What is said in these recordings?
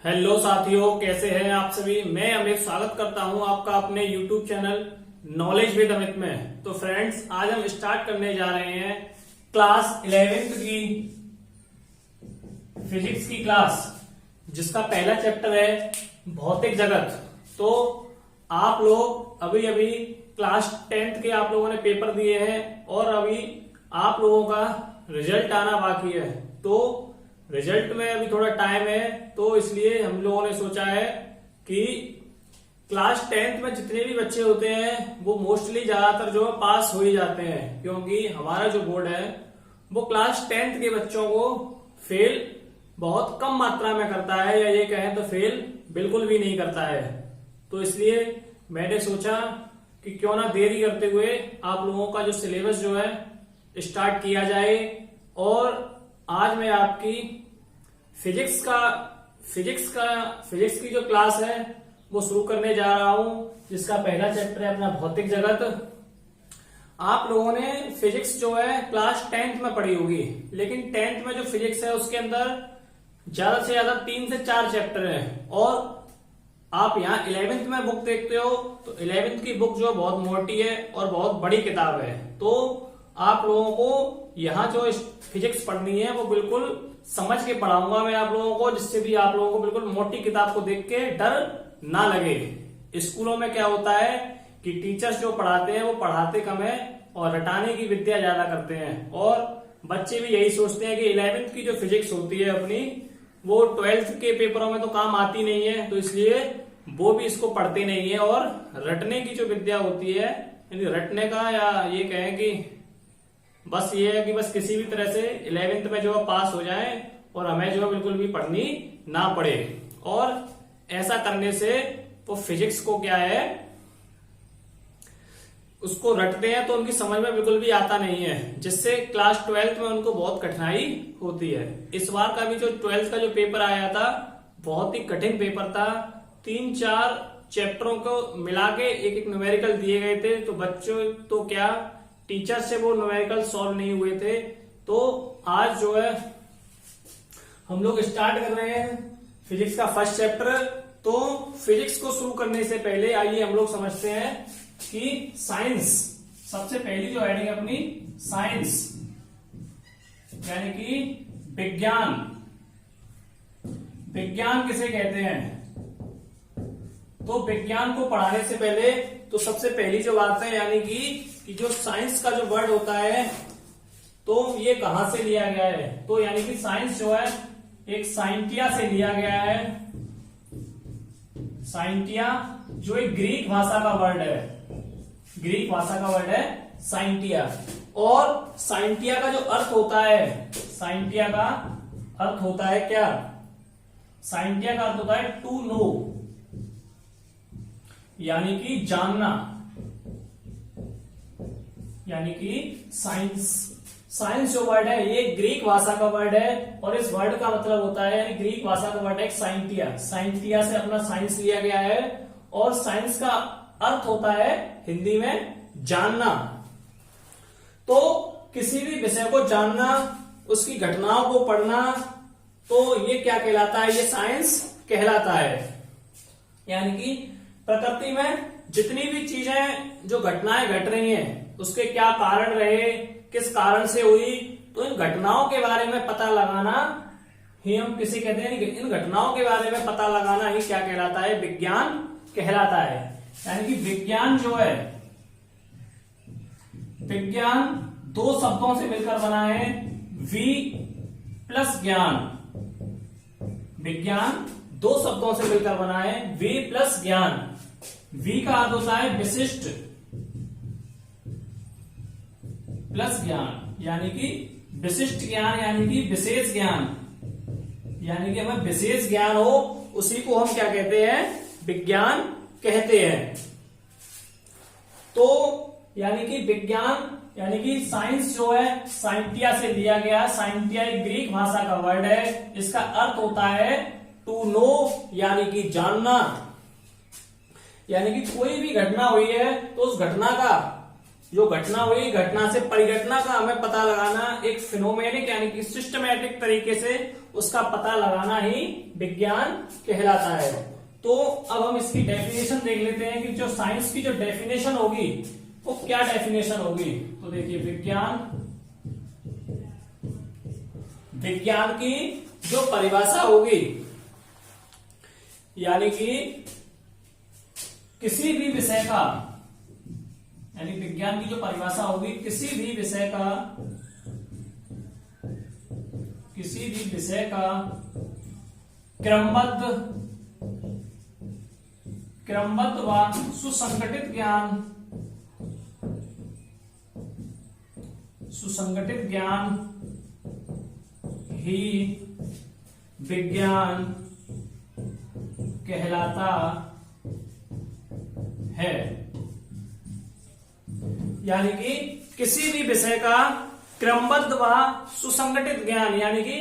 Hello साथियों, कैसे हैं आप सभी। मैं अमित स्वागत करता हूं आपका अपने YouTube channel knowledge with Amit में। तो फ्रेंड्स, आज हम स्टार्ट करने जा रहे हैं क्लास 11th की फिजिक्स की क्लास, जिसका पहला चैप्टर है भौतिक जगत। तो आप लोग अभी अभी क्लास 10th के आप लोगों ने पेपर दिए हैं और अभी आप लोगों का रिजल्ट आना बाकी है। तो रिजल्ट में अभी थोड़ा टाइम है, तो इसलिए हम लोगों ने सोचा है कि क्लास 10th में जितने भी बच्चे होते हैं वो मोस्टली ज्यादातर जो है पास हो ही जाते हैं, क्योंकि हमारा जो बोर्ड है वो क्लास 10th के बच्चों को फेल बहुत कम मात्रा में करता है, या ये कहें तो फेल बिल्कुल भी नहीं करता है। तो इसलिए मैंने सोचा कि क्यों ना देरी करते हुए आप लोगों का जो सिलेबस जो है स्टार्ट किया जाए। और आज मैं आपकी फिजिक्स की जो क्लास है वो शुरू करने जा रहा हूं, जिसका पहला चैप्टर है अपना भौतिक जगत। आप लोगों ने फिजिक्स जो है क्लास 10th में पढ़ी होगी, लेकिन 10th में जो फिजिक्स है उसके अंदर ज्यादा से ज्यादा 3 से 4 चैप्टर हैं। और आप यहाँ 11th में बुक देखते हो तो 11th की बुक जो बहुत मोटी है और बहुत बड़ी किताब है। तो आप लोगों को यहाँ जो फिजिक्स पढ़नी है वो बिल्कुल समझ के पढ़ाऊंगा मैं आप लोगों को, जिससे भी आप लोगों को बिल्कुल मोटी किताब को देख के डर ना लगे। स्कूलों में क्या होता है कि टीचर्स जो पढ़ाते हैं वो पढ़ाते कम है और रटाने की विद्या ज्यादा करते हैं, और बच्चे भी यही सोचते हैं कि 11th की जो फिजिक्स होती है अपनी, वो 12th के पेपरों में तो काम आती नहीं है, तो इसलिए वो भी इसको पढ़ते नहीं है। और रटने की जो विद्या होती है, यानी रटने का, या ये कहें कि बस ये है कि बस किसी भी तरह से 11th में जो है पास हो जाए और हमें जो है बिल्कुल भी पढ़नी ना पड़े। और ऐसा करने से वो फिजिक्स को क्या है, उसको रटते हैं तो उनकी समझ में बिल्कुल भी आता नहीं है, जिससे क्लास 12th में उनको बहुत कठिनाई होती है। इस बार का भी जो 12th का जो पेपर आया था बहुत ही कठिन पेपर था। 3-4 चैप्टरों को मिला के एक न्यूमेरिकल दिए गए थे, तो बच्चों तो क्या टीचर से वो न्यूमेरिकल सॉल्व नहीं हुए थे। तो आज जो है हम लोग स्टार्ट कर रहे हैं फिजिक्स का फर्स्ट चैप्टर। तो फिजिक्स को शुरू करने से पहले आइए हम लोग समझते हैं कि साइंस, सबसे पहली जो हेडिंग अपनी साइंस, यानी कि विज्ञान। विज्ञान किसे कहते हैं? तो विज्ञान को पढ़ाने से पहले तो सबसे पहली जो बात है, यानी कि जो साइंस का जो वर्ड होता है तो ये कहां से लिया गया है। तो यानी कि साइंस जो है एक साइंटिया से लिया गया है। साइंटिया जो एक ग्रीक भाषा का वर्ड है, ग्रीक भाषा का वर्ड है साइंटिया। और साइंटिया का जो अर्थ होता है, साइंटिया का अर्थ होता है क्या? साइंटिया का अर्थ होता है टू नो, यानी कि जानना, यानी कि साइंस जो वर्ड है ये ग्रीक भाषा का वर्ड है, और इस वर्ड का मतलब होता है, यानी ग्रीक भाषा का वर्ड है साइंटिया। साइंटिया से अपना साइंस लिया गया है, और साइंस का अर्थ होता है हिंदी में जानना। तो किसी भी विषय को जानना, उसकी घटनाओं को पढ़ना, तो ये क्या कहलाता है? ये साइंस कहलाता है। यानी कि प्रकृति में जितनी भी चीजें, जो घटनाएं घट रही हैं, उसके क्या कारण रहे, किस कारण से हुई, तो इन घटनाओं के बारे में पता लगाना ही हम किसे कहते हैं? इन घटनाओं के बारे में पता लगाना ही क्या कहलाता है? विज्ञान कहलाता है। यानी कि विज्ञान जो है, विज्ञान 2 शब्दों से मिलकर बना है, वी प्लस ज्ञान। विज्ञान 2 शब्दों से मिलकर बना है, वी प्लस ज्ञान। वी का अर्थ होता है विशिष्ट प्लस ज्ञान, यानी कि विशिष्ट ज्ञान, यानी कि विशेष ज्ञान, यानी कि हमें विशेष ज्ञान हो, उसी को हम क्या कहते हैं? विज्ञान कहते हैं। तो यानी कि विज्ञान, यानी कि साइंस जो है साइंटिया से लिया गया। साइंटिया एक ग्रीक भाषा का वर्ड है, इसका अर्थ होता है टू नो, यानी कि जानना। यानी कि कोई भी घटना हुई है तो उस घटना का, जो घटना हुई, घटना से परिघटना का हमें पता लगाना, एक फिनोमेनिक यानी कि सिस्टमैटिक तरीके से उसका पता लगाना ही विज्ञान कहलाता है। तो अब हम इसकी डेफिनेशन देख लेते हैं कि जो साइंस की जो डेफिनेशन होगी वो क्या डेफिनेशन होगी। तो देखिए विज्ञान की जो परिभाषा होगी, यानी कि किसी भी विषय का, यानी विज्ञान की जो परिभाषा होगी किसी भी विषय का क्रमबद्ध व सुसंगठित ज्ञान ही विज्ञान कहलाता है। यानी कि किसी भी विषय का क्रमबद्ध व सुसंगठित ज्ञान, यानी कि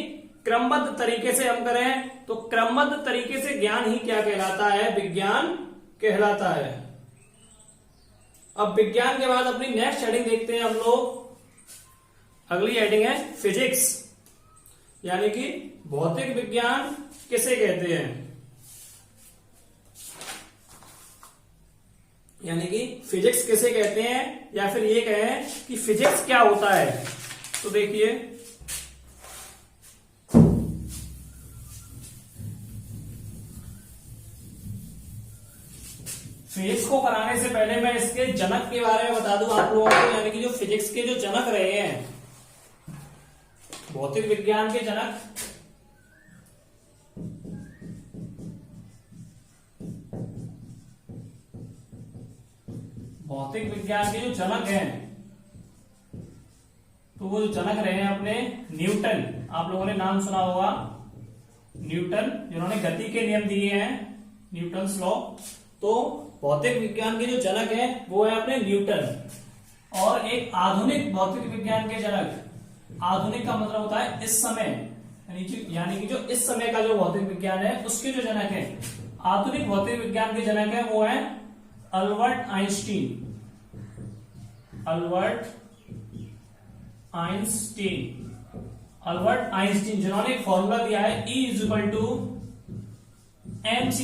क्रमबद्ध तरीके से हम करें तो क्रमबद्ध तरीके से ज्ञान ही क्या कहलाता है, विज्ञान कहलाता है। अब विज्ञान के बाद अपनी नेक्स्ट हेडिंग देखते हैं हम लोग। अगली हेडिंग है फिजिक्स, यानी कि भौतिक विज्ञान किसे कहते हैं, यानी कि फिजिक्स किसे कहते हैं, या फिर ये कहें कि फिजिक्स क्या होता है। तो देखिए फिजिक्स को कराने से पहले मैं इसके जनक के बारे में बता दूं आप लोगों को, यानी कि जो फिजिक्स के जो जनक रहे हैं, भौतिक विज्ञान के जनक हैं, तो वो जो जनक रहे हैं अपने न्यूटन, आप लोगों ने नाम सुना होगा न्यूटन, जिन्होंने गति के नियम दिए हैं, न्यूटन्स लॉ। तो भौतिक विज्ञान के जो जनक हैं वो है अपने न्यूटन। और एक आधुनिक भौतिक विज्ञान के जनक, आधुनिक का मतलब होता है इस समय, यानी कि जो इस समय का जो भौतिक विज्ञान है उसके जो जनक है, आधुनिक भौतिक विज्ञान के जनक है वो है अल्बर्ट आइंस्टीन, जिन्होंने एक फॉर्मूला दिया है E = mc²।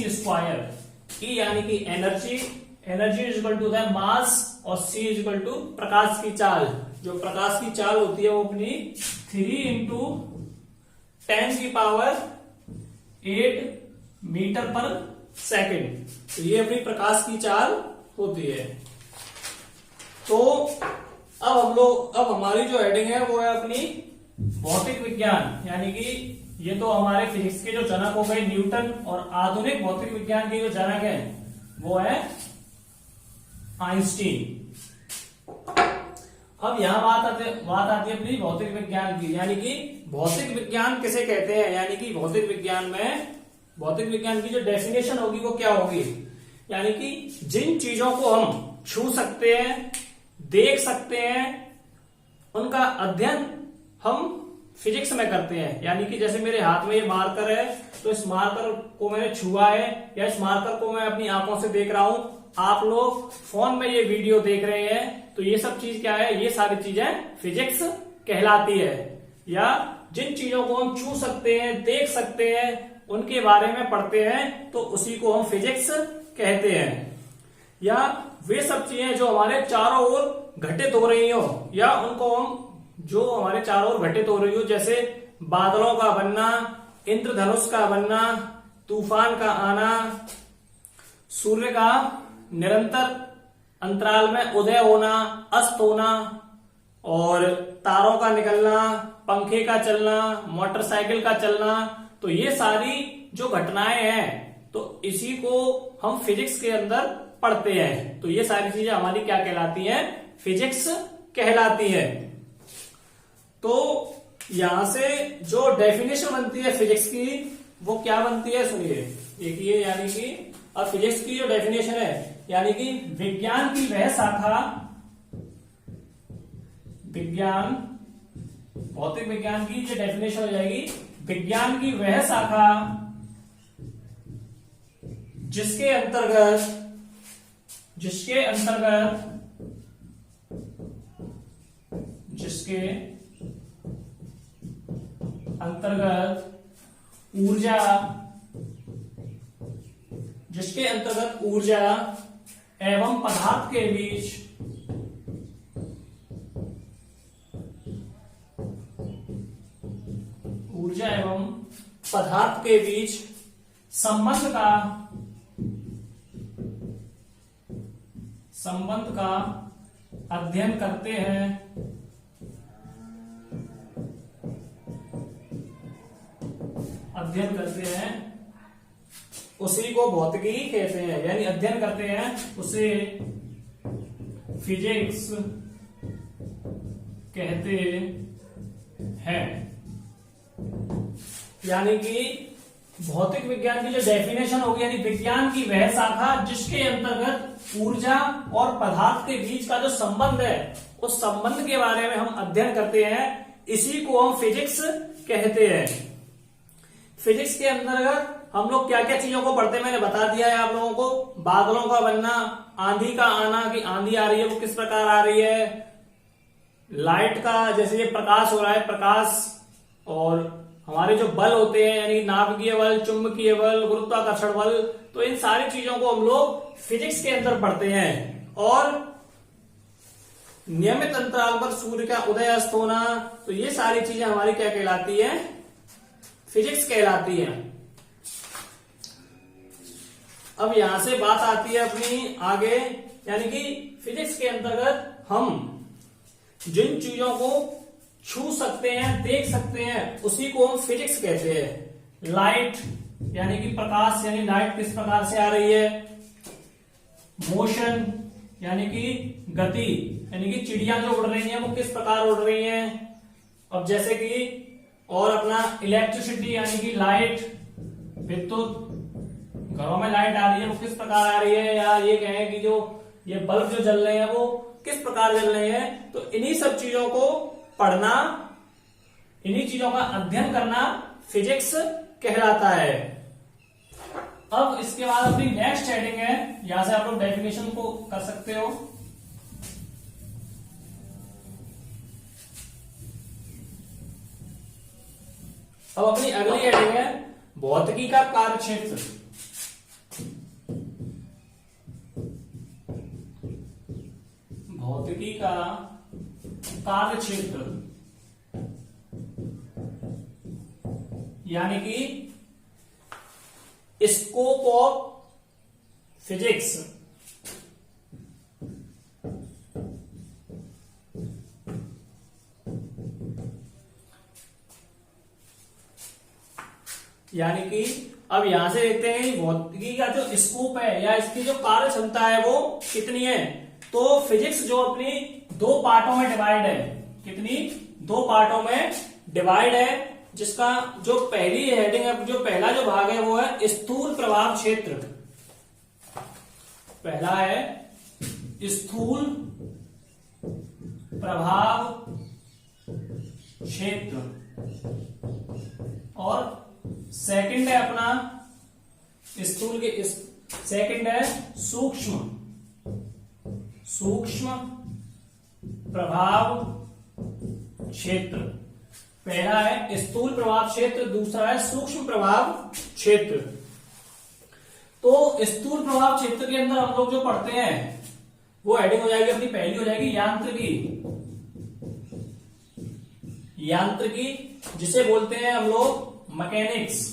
E यानी कि एनर्जी = मास, और C = प्रकाश की चाल। जो प्रकाश की चाल होती है वो अपनी 3 × 10⁸ मीटर/सेकंड, तो ये अपनी प्रकाश की चाल होती है। तो अब हमारी जो हेडिंग है वो है अपनी भौतिक विज्ञान, यानी कि ये तो हमारे फिजिक्स के जो जनक हो गए न्यूटन, और आधुनिक भौतिक विज्ञान के जो जनक है वो है आइंस्टीन। अब यहां बात आती है अपनी भौतिक विज्ञान की, यानी कि भौतिक विज्ञान किसे कहते हैं, यानी कि भौतिक विज्ञान की जो डेफिनेशन होगी वो क्या होगी, यानी कि जिन चीजों को हम छू सकते हैं, देख सकते हैं, उनका अध्ययन हम फिजिक्स में करते हैं। यानी कि जैसे मेरे हाथ में ये मार्कर है, तो इस मार्कर को मैंने छुआ है, या इस मार्कर को मैं अपनी आंखों से देख रहा हूं, आप लोग फोन में ये वीडियो देख रहे हैं, तो ये सब चीज क्या है, ये सारी चीजें फिजिक्स कहलाती है। या जिन चीजों को हम छू सकते हैं, देख सकते हैं, उनके बारे में पढ़ते हैं, तो उसी को हम फिजिक्स कहते हैं। या वे सब चीजें जो हमारे चारों ओर घटित हो रही हो, या उनको हम जो हमारे चारों ओर घटित हो रही हो, जैसे बादलों का बनना, इंद्रधनुष का बनना, तूफान का आना, सूर्य का निरंतर अंतराल में उदय होना, अस्त होना, और तारों का निकलना, पंखे का चलना, मोटरसाइकिल का चलना, तो ये सारी जो घटनाएं हैं तो इसी को हम फिजिक्स के अंदर पढ़ते हैं। तो ये सारी चीजें हमारी क्या कहलाती हैं, फिजिक्स कहलाती है। तो यहां से जो डेफिनेशन बनती है फिजिक्स की वो क्या बनती है, सुनिए देखिए, यानी कि अब फिजिक्स की जो डेफिनेशन है, यानी कि विज्ञान की वह शाखा, भौतिक विज्ञान की जो डेफिनेशन हो जाएगी, विज्ञान की वह शाखा जिसके अंतर्गत जिसके अंतर्गत ऊर्जा एवं पदार्थ के बीच संबंध का अध्ययन करते हैं, उसी को भौतिकी कहते हैं, यानी अध्ययन करते हैं उसे फिजिक्स कहते हैं। यानी कि भौतिक विज्ञान की जो डेफिनेशन होगी, यानी विज्ञान की वह शाखा जिसके अंतर्गत ऊर्जा और पदार्थ के बीच का जो संबंध है, उस संबंध के बारे में हम अध्ययन करते हैं, इसी को हम फिजिक्स कहते हैं। फिजिक्स के अंतर्गत हम लोग क्या क्या चीजों को पढ़ते हैं मैंने बता दिया है आप लोगों को। बादलों का बनना, आंधी का आना, कि आंधी आ रही है वो किस प्रकार आ रही है, लाइट का जैसे ये प्रकाश हो रहा है, प्रकाश, और हमारे जो बल होते हैं यानी नाभिकीय बल, चुंबकीय बल, गुरुत्वाकर्षण बल, तो इन सारी चीजों को हम लोग फिजिक्स के अंदर पढ़ते हैं। और नियमित अंतराल पर सूर्य का उदय अस्त होना, तो ये सारी चीजें हमारी क्या कहलाती है, फिजिक्स कहलाती है। अब यहां से बात आती है अपनी आगे, यानी कि फिजिक्स के अंतर्गत हम जिन चीजों को छू सकते हैं, देख सकते हैं, उसी को हम फिजिक्स कहते हैं। लाइट यानी कि प्रकाश, यानी लाइट किस प्रकार से आ रही है, मोशन यानी कि गति, यानी कि चिड़िया जो उड़ रही हैं वो किस प्रकार उड़ रही हैं। अब जैसे कि और अपना इलेक्ट्रिसिटी यानी कि लाइट, विद्युत, घरों में लाइट आ रही है वो किस प्रकार आ रही है, या ये कहें कि जो ये बल्ब जो जल रहे हैं वो किस प्रकार जल रहे हैं। तो इन्हीं सब चीजों को पढ़ना, इन्हीं चीजों का अध्ययन करना फिजिक्स कहलाता है। अब इसके बाद अपनी नेक्स्ट हेडिंग है, यहां से आप लोग डेफिनेशन को कर सकते हो। अब अपनी अगली हेडिंग है भौतिकी का कार्यक्षेत्र। भौतिकी का कार्यक्षेत्र यानी कि स्कोप ऑफ फिजिक्स। यानी कि अब यहां से देखते हैं भौतिकी का जो स्कोप है या इसकी जो कार्य क्षमता है वो कितनी है। तो फिजिक्स जो अपनी दो पार्टों में डिवाइड है, कितनी, दो पार्टों में डिवाइड है, जिसका जो पहली हेडिंग है, जो पहला जो भाग है वो है स्थूल प्रभाव क्षेत्र। पहला है स्थूल प्रभाव क्षेत्र और सेकंड है अपना स्थूल के सेकंड है सूक्ष्म प्रभाव क्षेत्र। पहला है स्थूल प्रभाव क्षेत्र, दूसरा है सूक्ष्म प्रभाव क्षेत्र। तो स्थूल प्रभाव क्षेत्र के अंदर हम लोग जो पढ़ते हैं वो हेडिंग हो जाएगी अपनी, पहली हो जाएगी यांत्रिकी, जिसे बोलते हैं हम लोग मैकेनिक्स।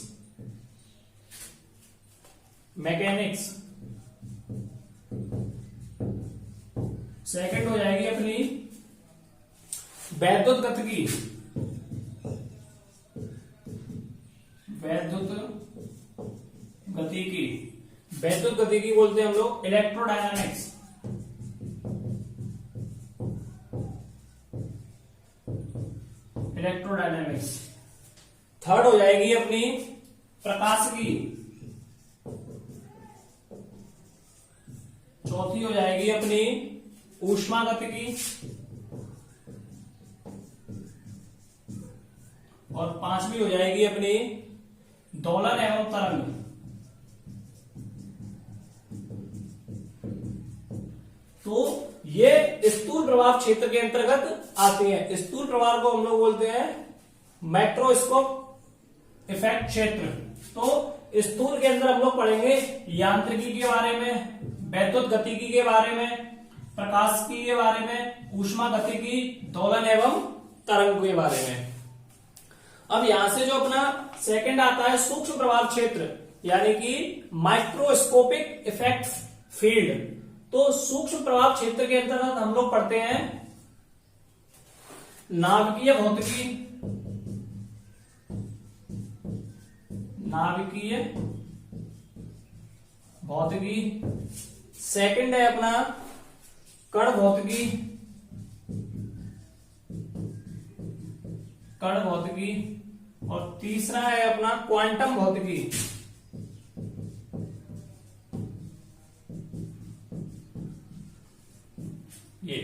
सेकंड हो जाएगी अपनी वैद्युत गतिकी, वैद्युत गतिकी बोलते हैं हम लोग इलेक्ट्रोडायनामिक्स। थर्ड हो जाएगी अपनी प्रकाशिकी, चौथी हो जाएगी अपनी ऊष्मागतिकी और पांचवी हो जाएगी अपनी दोलन एवं तरंग। तो ये स्थूल स्थूल प्रभाव क्षेत्र के अंतर्गत आती है। स्थूल प्रभाव को हम लोग बोलते हैं मैक्रोस्कोप इफेक्ट क्षेत्र। तो स्थूल के अंदर हम लोग पढ़ेंगे यांत्रिकी के बारे में, वैद्युत गतिकी के बारे में, प्रकाशिकी के बारे में, ऊष्मा गतिकी, दोलन एवं तरंग के बारे में। अब यहां से जो अपना सेकंड आता है सूक्ष्म प्रभाव क्षेत्र, यानी कि माइक्रोस्कोपिक इफेक्ट फील्ड। तो सूक्ष्म प्रभाव क्षेत्र के अंतर्गत हम लोग पढ़ते हैं नाभिकीय भौतिकी, नाभिकीय भौतिकी। सेकंड है अपना कण भौतिकी, कण भौतिकी। और तीसरा है अपना क्वांटम भौतिकी। ये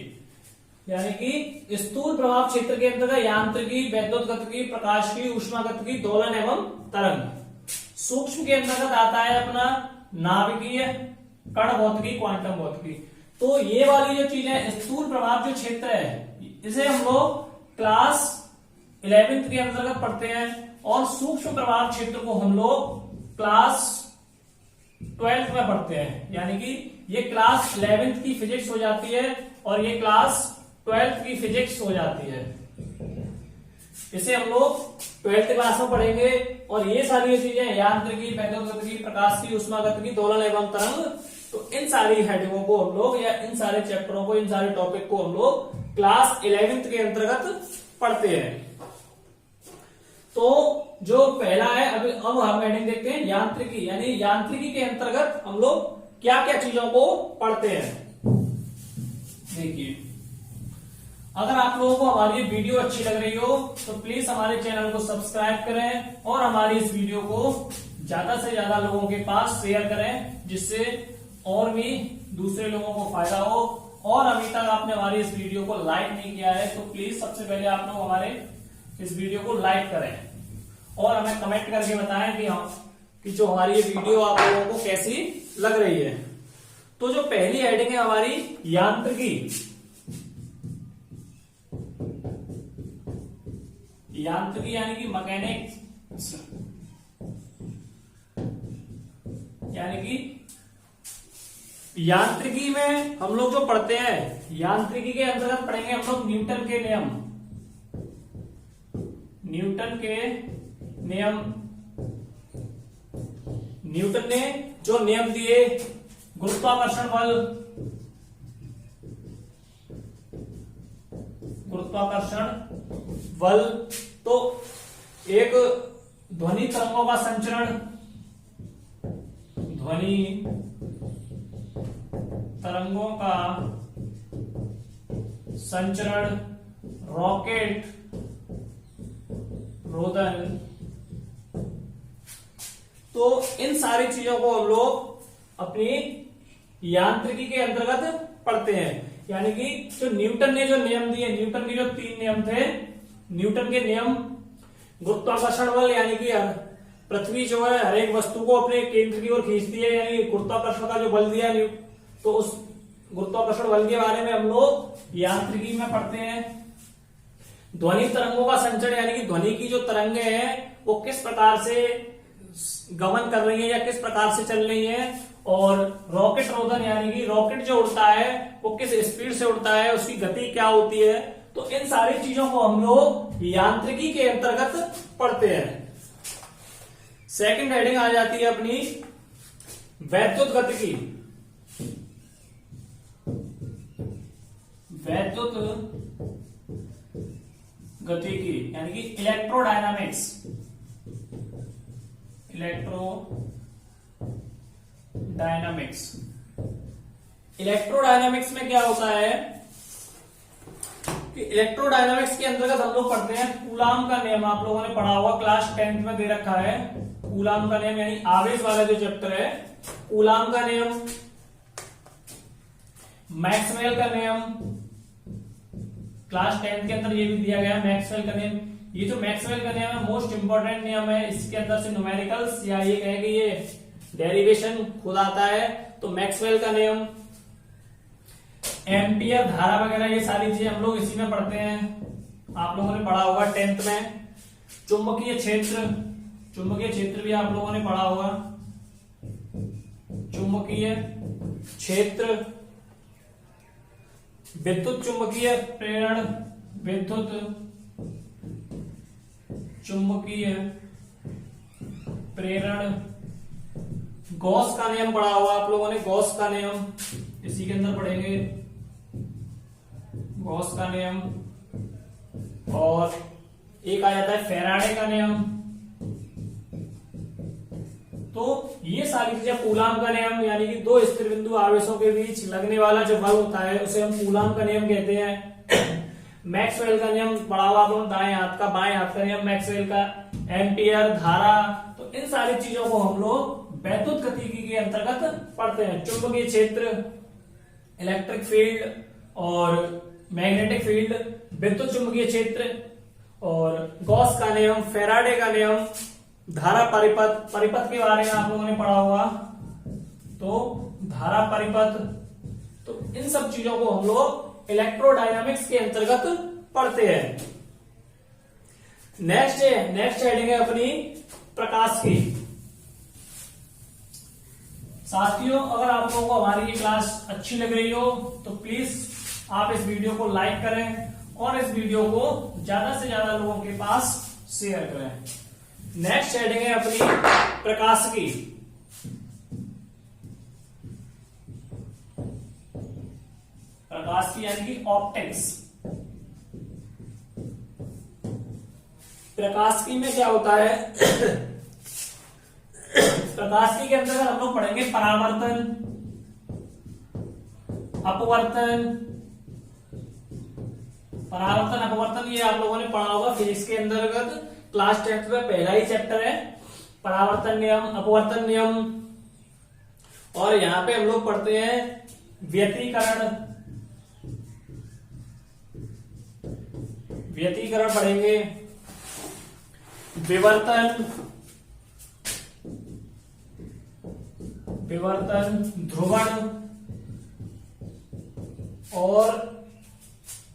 यानी कि स्थूल प्रभाव क्षेत्र के अंतर्गत यांत्रिकी, वैद्युत गतिकी, प्रकाशिकी, ऊष्मागतिकी, दोलन एवं तरंग। सूक्ष्म के अंतर्गत आता है अपना नाभिकीय, कण भौतिकी, क्वांटम भौतिकी। तो ये वाली जो चीज है स्थूल प्रभाव जो क्षेत्र है, इसे हम लोग क्लास 11th के अंतर्गत पढ़ते हैं, और सूक्ष्म प्रभाव क्षेत्र को हम लोग क्लास 12th में पढ़ते हैं। यानी कि ये क्लास 11th की फिजिक्स हो जाती है और ये क्लास 12th की फिजिक्स हो जाती है। इसे हम लोग 12th क्लास में पढ़ेंगे। और ये सारी चीजें यांत्रिकी, वैद्युत गतिकी, प्रकाशिकी, ऊष्मागतिकी, दोलन एवं तरंग, तो इन सारी हेडिंगों को हम लोग, या इन सारे चैप्टरों को, इन सारे टॉपिक को हम लोग क्लास 11th के अंतर्गत पढ़ते हैं। तो जो पहला है, अब हम हेडिंग देखते हैं यांत्रिकी, यानी यांत्रिकी के अंतर्गत हम लोग क्या क्या चीजों को पढ़ते हैं। देखिए, अगर आप लोगों को हमारी वीडियो अच्छी लग रही हो तो प्लीज हमारे चैनल को सब्सक्राइब करें और हमारी इस वीडियो को ज्यादा से ज्यादा लोगों के पास शेयर करें, जिससे और भी दूसरे लोगों को फायदा हो। और अभी तक आपने हमारी इस वीडियो को लाइक नहीं किया है तो प्लीज सबसे पहले आप लोग हमारे इस वीडियो को लाइक करें और हमें कमेंट करके बताएं कि जो हमारी ये वीडियो आप लोगों को कैसी लग रही है। तो जो पहली हेडिंग है हमारी यांत्रिकी, यांत्रिकी यानी कि मैकेनिक्स, यानी कि यांत्रिकी में हम लोग जो पढ़ते हैं, यांत्रिकी के अंतर्गत पढ़ेंगे हम लोग न्यूटन के नियम। न्यूटन के नियम, न्यूटन ने जो नियम दिए, गुरुत्वाकर्षण बल, गुरुत्वाकर्षण बल, तो एक ध्वनि तरंगों का संचरण, ध्वनि तरंगों का संचरण, रॉकेट रोदन, तो इन सारी चीजों को हम लोग अपनी यांत्रिकी के अंतर्गत पढ़ते हैं। यानी कि जो न्यूटन ने जो नियम दिए, न्यूटन के जो 3 नियम थे, न्यूटन के नियम, गुरुत्वाकर्षण बल, यानी कि पृथ्वी जो है हर एक वस्तु को अपने केंद्र की ओर खींचती है, यानी गुरुत्वाकर्षण का जो बल दिया, तो उस गुरुत्वाकर्षण बल के बारे में हम लोग यांत्रिकी में पढ़ते हैं। ध्वनि तरंगों का संचरण, यानी कि ध्वनि की जो तरंगे हैं वो किस प्रकार से गमन कर रही है या किस प्रकार से चल रही है। और रॉकेट रोदन, यानी कि रॉकेट जो उड़ता है वो किस स्पीड से उड़ता है, उसकी गति क्या होती है। तो इन सारी चीजों को हम लोग यांत्रिकी के अंतर्गत पढ़ते हैं। सेकंड हेडिंग आ जाती है अपनी वैद्युत गतिकी। वैद्युत गतिकी यानी कि इलेक्ट्रोडायनामिक्स, इलेक्ट्रोडायनामिक्स। इलेक्ट्रोडायनामिक्स में क्या होता है कि इलेक्ट्रोडायनामिक्स के अंतर्गत हम लोग पढ़ते हैं कूलाम का नियम। आप लोगों ने पढ़ा होगा, क्लास 10th में दे रखा है कूलाम का नियम, यानी आवेश वाला जो चैप्टर है, कूलाम का नियम, मैक्सवेल का नियम, क्लास 10th के अंदर ये भी दिया गया मैक्सवेल का नियम। ये जो मैक्सवेल का नियम है मोस्ट इंपॉर्टेंट नियम है, इसके अंदर से न्यूमेरिकल्स या ये कहेंगे ये डेरिवेशन खुद आता है। तो मैक्सवेल का नियम, एम्पियर, धारा वगैरह, ये सारी चीजें हम लोग इसी में पढ़ते हैं। आप लोगों ने पढ़ा होगा 10th में। चुंबकीय क्षेत्र, चुंबकीय क्षेत्र भी आप लोगों ने पढ़ा होगा। चुंबकीय क्षेत्र, विद्युत चुंबकीय प्रेरण, विद्युत चुंबकीय प्रेरण, गॉस का नियम पढ़ा होगा आप लोगों ने। गॉस का नियम इसी के अंदर पढ़ेंगे, गॉस का नियम। और एक आ जाता है फैराडे का नियम। तो ये सारी चीजें, कूलाम का नियम, यानी कि दो स्थिर बिंदु आवेशों के बीच लगने वाला जो बल होता है उसे हम कूलाम का नियम कहते हैं। मैक्सवेल का नियम पढ़ा हुआ आप लोगों ने, दाएं हाथ का, बाएं हाथ का नियम मैक्सवेल का, एम्पियर, धारा। तो इन सारी चीजों को हम लोग वैद्युत गतिकी के अंतर्गत पढ़ते हैं। चुंबकीय क्षेत्र, इलेक्ट्रिक फील्ड और मैग्नेटिक फील्ड, विद्युत चुंबकीय क्षेत्र और गॉस का नियम, फैराडे का नियम, धारा परिपथ, परिपथ के बारे में आप लोगों ने पढ़ा होगा। तो धारा परिपथ, तो इन सब चीजों को हम लोग इलेक्ट्रोडायनामिक्स के अंतर्गत पढ़ते हैं। नेक्स्ट हेडिंग है अपनी प्रकाश की। साथियों, अगर आप लोगों को हमारी ये क्लास अच्छी लग रही हो तो प्लीज आप इस वीडियो को लाइक करें और इस वीडियो को ज्यादा से ज्यादा लोगों के पास शेयर करें। नेक्स्ट हेडिंग है अपनी प्रकाश की। प्रकाश की यानी कि ऑप्टिक्स। प्रकाश की में क्या होता है? प्रकाश की के अंतर्गत हम लोग पढ़ेंगे परावर्तन, अपवर्तन। परावर्तन, अपवर्तन ये आप लोगों ने पढ़ा होगा फिजिक्स के अंतर्गत। क्लास 10th में पहला ही चैप्टर है परावर्तन नियम, अपवर्तन नियम। और यहां पे हम लोग पढ़ते हैं व्यतिकरण, व्यतिकरण पढ़ेंगे, विवर्तन, विवर्तन, ध्रुवण और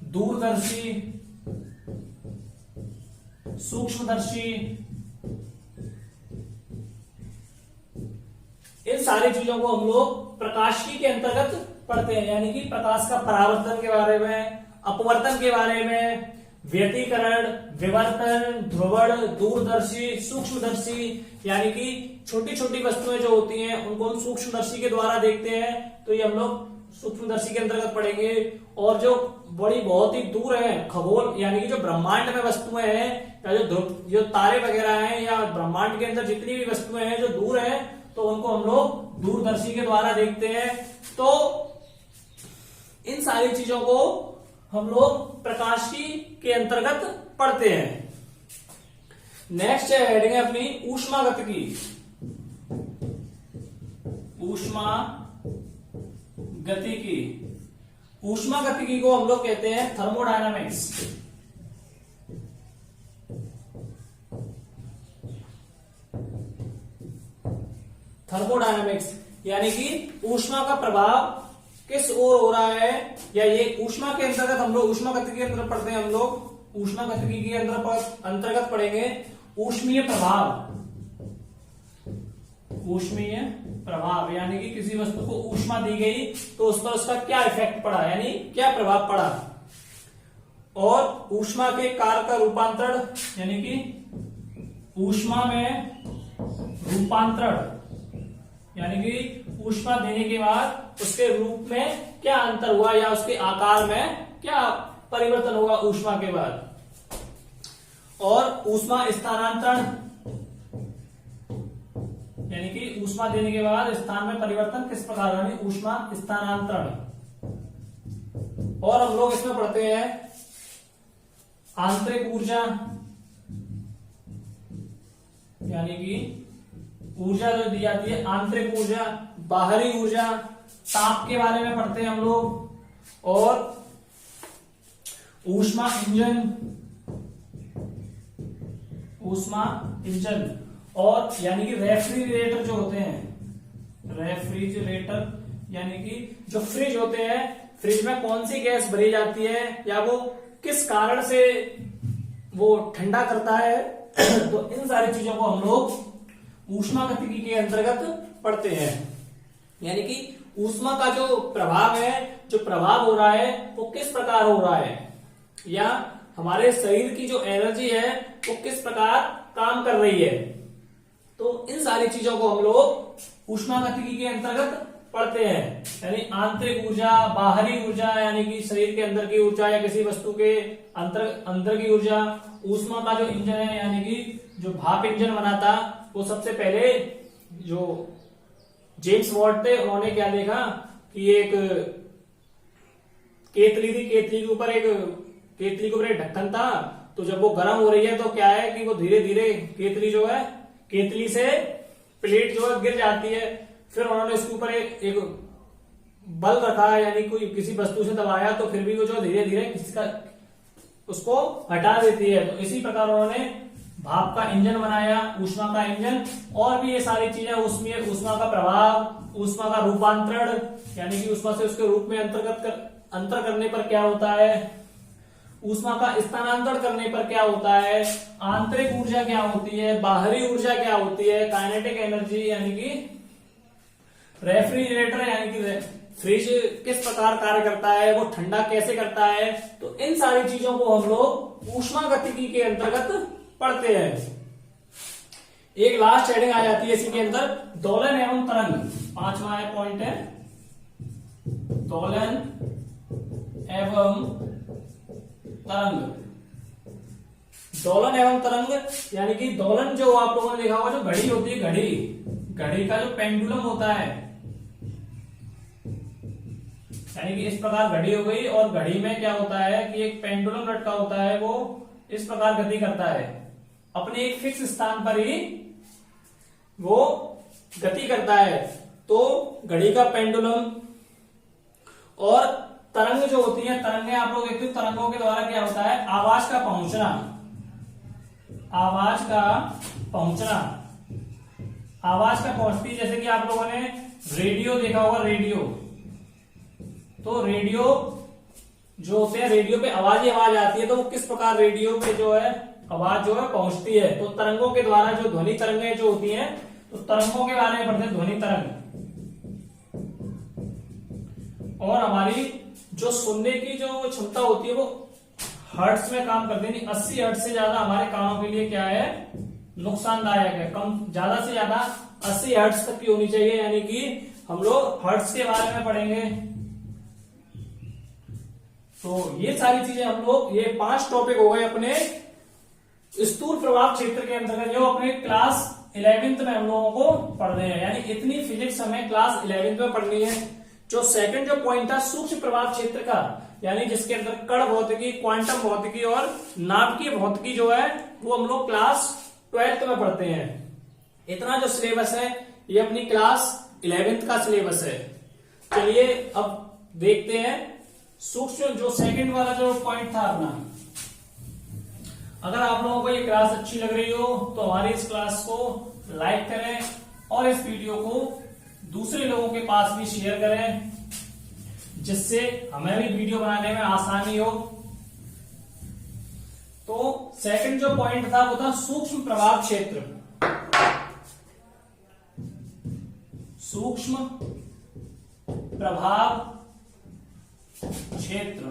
दूरदर्शी, सूक्ष्मदर्शी। इन सारी चीजों को हम लोग प्रकाशिकी के अंतर्गत पढ़ते हैं, यानी कि प्रकाश का परावर्तन के बारे में, अपवर्तन के बारे में, व्यतिकरण, विवर्तन, ध्रुवण, दूरदर्शी, सूक्ष्मदर्शी। यानी कि छोटी छोटी वस्तुएं जो होती हैं उनको हम सूक्ष्मदर्शी के द्वारा देखते हैं, तो ये हम लोग सूक्ष्मदर्शी के अंतर्गत पढ़ेंगे। और जो बड़ी बहुत ही दूर है, खगोल यानी कि जो ब्रह्मांड में वस्तुएं हैं, या जो तारे वगैरह हैं, या ब्रह्मांड के अंदर जितनी भी वस्तुएं हैं जो दूर है, तो उनको हम लोग दूरदर्शी के द्वारा देखते हैं। तो इन सारी चीजों को हम लोग प्रकाशी के अंतर्गत पढ़ते हैं। नेक्स्ट हेडिंग है अपनी ऊष्मागतिकी। ऊष्मागतिकी, ऊष्मागतिकी को हम लोग कहते हैं थर्मोडायनामिक्स। थर्मोडायनामिक्स यानी कि ऊष्मा का प्रभाव किस ओर हो रहा है, या ये ऊष्मा के अंतर्गत हम लोग ऊष्मागतिकी के अंतर्गत पढ़ते हैं। हम लोग ऊष्मागतिकी के अंतर्गत पढ़ेंगे ऊष्मीय प्रभाव। ऊष्मीय प्रभाव यानी कि किसी वस्तु को ऊष्मा दी गई तो उस पर उसका क्या इफेक्ट पड़ा, यानी क्या प्रभाव पड़ा। और ऊष्मा के कार्य का रूपांतरण, यानी कि ऊष्मा में रूपांतरण, यानी कि ऊष्मा देने के बाद उसके रूप में क्या अंतर हुआ, या उसके आकार में क्या परिवर्तन हुआ ऊष्मा के बाद। और ऊष्मा स्थानांतरण, यानी कि ऊष्मा देने के बाद स्थान में परिवर्तन किस प्रकार, यानी ऊष्मा स्थानांतरण। और हम लोग इसमें पढ़ते हैं आंतरिक ऊर्जा, यानी कि ऊर्जा जो दी जाती है आंतरिक ऊर्जा, बाहरी ऊर्जा, ताप के बारे में पढ़ते हैं हम लोग। और ऊष्मा इंजन, ऊष्मा इंजन। और यानी कि रेफ्रिजरेटर जो होते हैं, रेफ्रिजरेटर यानी कि जो फ्रिज होते हैं, फ्रिज में कौन सी गैस भरी जाती है या वो किस कारण से वो ठंडा करता है। तो इन सारी चीजों को हम लोग ऊष्मागतिकी के अंतर्गत पढ़ते हैं। यानी कि ऊष्मा का जो प्रभाव है, जो प्रभाव हो रहा है वो किस प्रकार हो रहा है, या हमारे शरीर की जो एनर्जी है वो किस प्रकार काम कर रही है। तो इन सारी चीजों को हम लोग ऊष्मागतिकी के अंतर्गत पढ़ते हैं। यानी आंतरिक ऊर्जा, बाहरी ऊर्जा यानी कि शरीर के अंदर की ऊर्जा या किसी वस्तु के अंदर की ऊर्जा। ऊष्मा का जो इंजन है यानी कि जो भाप इंजन बना था, वो सबसे पहले जो जेम्स वॉट थे उन्होंने क्या देखा कि एक केतली थी, केतली के ऊपर एक ढक्कन था। तो जब वो गर्म हो रही है तो क्या है कि वो धीरे धीरे केतली से प्लेट जो है गिर जाती है। फिर उन्होंने उसके ऊपर एक बल रखा, यानी कोई किसी वस्तु से दबाया तो फिर भी वो जो धीरे धीरे उसको हटा देती है। तो इसी प्रकार उन्होंने भाप का इंजन बनाया, ऊष्मा का इंजन। और भी ये सारी चीजें, उसमें ऊष्मा का प्रभाव, ऊष्मा का रूपांतरण यानी कि ऊष्मा से उसके रूप में अंतर करने पर क्या होता है, ऊष्मा का स्थानांतरण करने पर क्या होता है, आंतरिक ऊर्जा क्या होती है, बाहरी ऊर्जा क्या होती है, काइनेटिक एनर्जी यानी कि रेफ्रिजरेटर यानी कि फ्रिज किस प्रकार कार्य करता है, वो ठंडा कैसे करता है। तो इन सारी चीजों को हम लोग ऊष्मागतिकी के अंतर्गत पढ़ते हैं। एक लास्ट हेडिंग आ जाती है इसी के अंदर, दोलन एवं तरंग। 5वां पॉइंट है दोलन एवं तरंग। दोलन एवं तरंग यानी कि दोलन जो आप लोगों ने देखा होगा, जो घड़ी होती है, घड़ी का जो पेंडुलम होता है, यानी कि इस प्रकार घड़ी हो गई और घड़ी में क्या होता है कि एक पेंडुलम लटका होता है, वो इस प्रकार गति करता है, अपने एक फिक्स स्थान पर ही वो गति करता है। तो घड़ी का पेंडुलम और तरंग जो होती है, तरंगें आप लोग देखते हो, तरंगों के द्वारा क्या होता है, आवाज का पहुंचना, आवाज का पहुंचती। जैसे कि आप लोगों ने रेडियो देखा होगा, तो रेडियो जो होते हैं, रेडियो पे आवाज आती है, तो वो किस प्रकार रेडियो पे जो है आवाज जो है पहुंचती है। तो तरंगों के द्वारा जो ध्वनि तरंगें जो होती हैं, तो तरंगों के बारे में पढ़ते हैं, ध्वनि तरंग। और हमारी जो सुनने की जो क्षमता होती है वो हर्ट्ज में काम करती है। 80 हर्ट्ज से ज्यादा हमारे कानों के लिए क्या है, नुकसानदायक है। कम, ज्यादा से ज्यादा 80 हर्ट्ज तक की होनी चाहिए। यानी कि हम लोग हर्ट्ज के बारे में पढ़ेंगे। तो ये सारी चीजें हम लोग, ये 5 टॉपिक हो गए अपने स्थूल प्रभाव क्षेत्र के अंतर्गत, जो अपने क्लास 11th में हम लोगों को पढ़ने हैं। यानी इतनी फिजिक्स हमें क्लास 11th में पढ़नी है। जो सेकंड जो पॉइंट था सूक्ष्म प्रभाव क्षेत्र का, यानी जिसके अंदर कण भौतिकी, क्वांटम भौतिकी और नाभिकीय भौतिकी जो है वो हम लोग क्लास 12th में पढ़ते हैं। इतना जो सिलेबस है ये अपनी क्लास 11th का सिलेबस है। चलिए अब देखते हैं सूक्ष्म, जो सेकंड वाला जो पॉइंट था अपना। अगर आप लोगों को ये क्लास अच्छी लग रही हो तो हमारी इस क्लास को लाइक करें और इस वीडियो को दूसरे लोगों के पास भी शेयर करें, जिससे हमें भी वीडियो बनाने में आसानी हो। तो सेकंड जो पॉइंट था वो था सूक्ष्म प्रभाव क्षेत्र। सूक्ष्म प्रभाव क्षेत्र।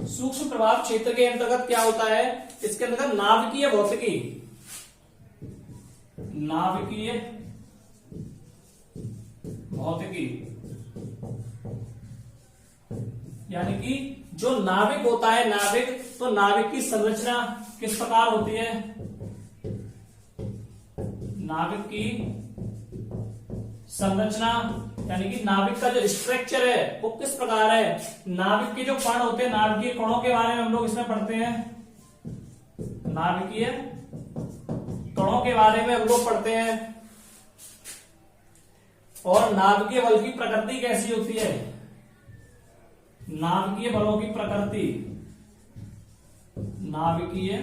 सूक्ष्म प्रभाव क्षेत्र के अंतर्गत क्या होता है, इसके अंतर्गत नाभिकीय भौतिकी, नाभिकीय भौतिकी यानी कि जो नाभिक होता है, तो नाभिक की संरचना किस प्रकार होती है, नाभिक की संरचना यानी कि नाभिक का जो स्ट्रक्चर है वो किस प्रकार है। नाभिक के जो कण होते हैं, नाभिकीय कणों के बारे में हम लोग इसमें पढ़ते हैं। नाभिकीय कणों के बारे में हम लोग पढ़ते हैं। और नाभिकीय बल की प्रकृति कैसी होती है, नाभिकीय बलों की प्रकृति, नाभिकीय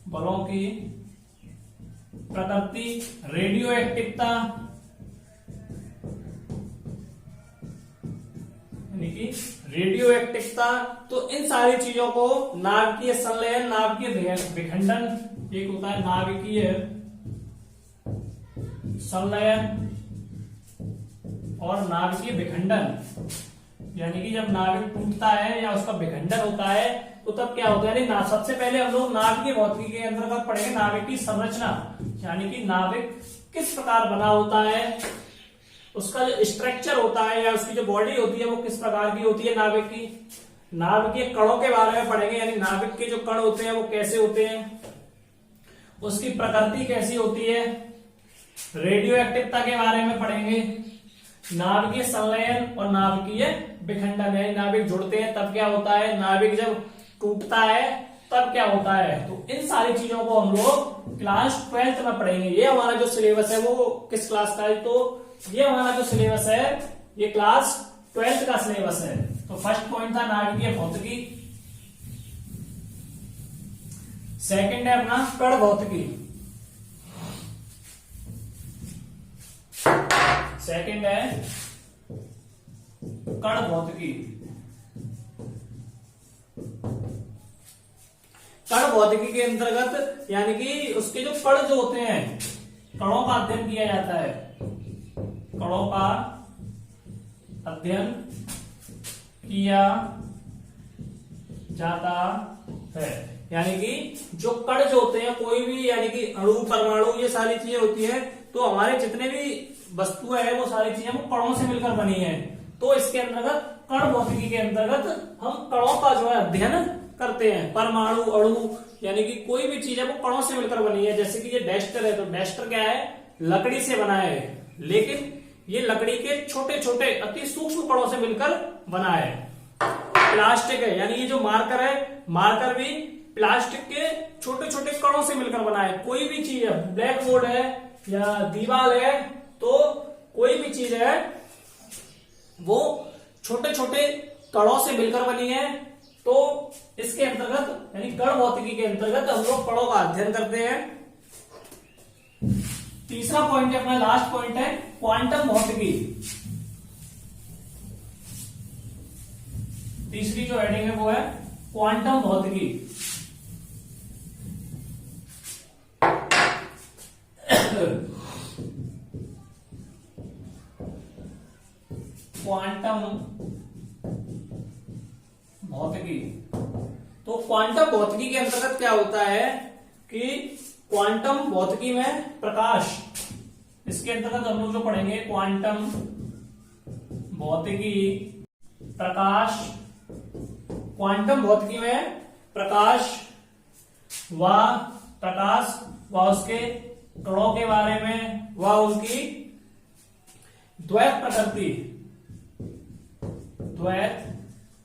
बलों की प्रकृति, रेडियो एक्टिवता, यानी कि रेडियो एक्टिवता। तो इन सारी चीजों को नाभिकीय संलयन, नाभिकीय विखंडन, एक होता है नाभिकीय संलयन और नाभिकीय विखंडन, यानी कि जब नाभिक टूटता है या उसका विखंडन होता है तो तब क्या होता है। सबसे पहले हम लोग नाभिकीय भौतिकी के अंतर्गत पढ़ेंगे नाभिक की संरचना, यानी कि नाभिक किस प्रकार बना होता है, उसका जो स्ट्रक्चर होता है या उसकी जो बॉडी होती है वो किस प्रकार की होती है नाभिक की। नाभिकीय कणों के बारे में पढ़ेंगे, यानी नाभिक के जो कण होते हैं वो कैसे होते हैं, उसकी प्रकृति कैसी होती है। रेडियो एक्टिवता के बारे में पढ़ेंगे, नाभिकीय संलयन और नाभिकीय विखंडन, यानी नाभिक जुड़ते हैं तब क्या होता है, नाभिक जब टूटता है तब क्या होता है। तो इन सारी चीजों को हम लोग क्लास 12th में पढ़ेंगे। ये हमारा जो सिलेबस है वो किस क्लास का है, तो ये हमारा जो सिलेबस है ये क्लास 12th का सिलेबस है। तो फर्स्ट पॉइंट था नाभिकीय भौतिकी, सेकंड है अपना कण भौतिकी, सेकंड है कण भौतिकी। कण भौतिकी के अंतर्गत यानी कि उसके जो कण जो होते हैं, कणों का अध्ययन किया जाता है, कणों का अध्ययन किया जाता है। यानी कि जो कण जो होते हैं कोई भी, यानी कि अणु परमाणु ये सारी चीजें होती है, तो हमारे जितने भी वस्तुएं हैं वो सारी चीजें वो कणों से मिलकर बनी है। तो इसके अंतर्गत कण भौतिकी के अंतर्गत हम कणों का जो है अध्ययन करते हैं। परमाणु, अणु, यानी कि कोई भी चीज है वो कणों से मिलकर बनी है। जैसे कि ये डेस्टर है, तो डेस्टर क्या है, लकड़ी से बना है, लेकिन ये लकड़ी के छोटे छोटे अति सूक्ष्म कणों से मिलकर बना है। प्लास्टिक है, यानी ये जो मार्कर है, मार्कर भी प्लास्टिक के छोटे छोटे कणों से मिलकर बना है। कोई भी चीज है, ब्लैक बोर्ड है या दीवार है, तो कोई भी चीज है वो छोटे छोटे कणों से मिलकर बनी है। तो इसके अंतर्गत यानी कण भौतिकी के अंतर्गत हम लोग कणों का अध्ययन करते हैं। तीसरा पॉइंट है अपना, लास्ट पॉइंट है क्वांटम भौतिकी। तीसरी जो हेडिंग है वो है क्वांटम भौतिकी। क्वांटम भौतिकी। तो क्वांटम भौतिकी के अंतर्गत क्या होता है कि क्वांटम भौतिकी में प्रकाश, इसके अंतर्गत हम लोग जो पढ़ेंगे क्वांटम भौतिकी, प्रकाश, क्वांटम भौतिकी में प्रकाश व उसके कणों के बारे में व उनकी द्वैत प्रकृति, द्वैत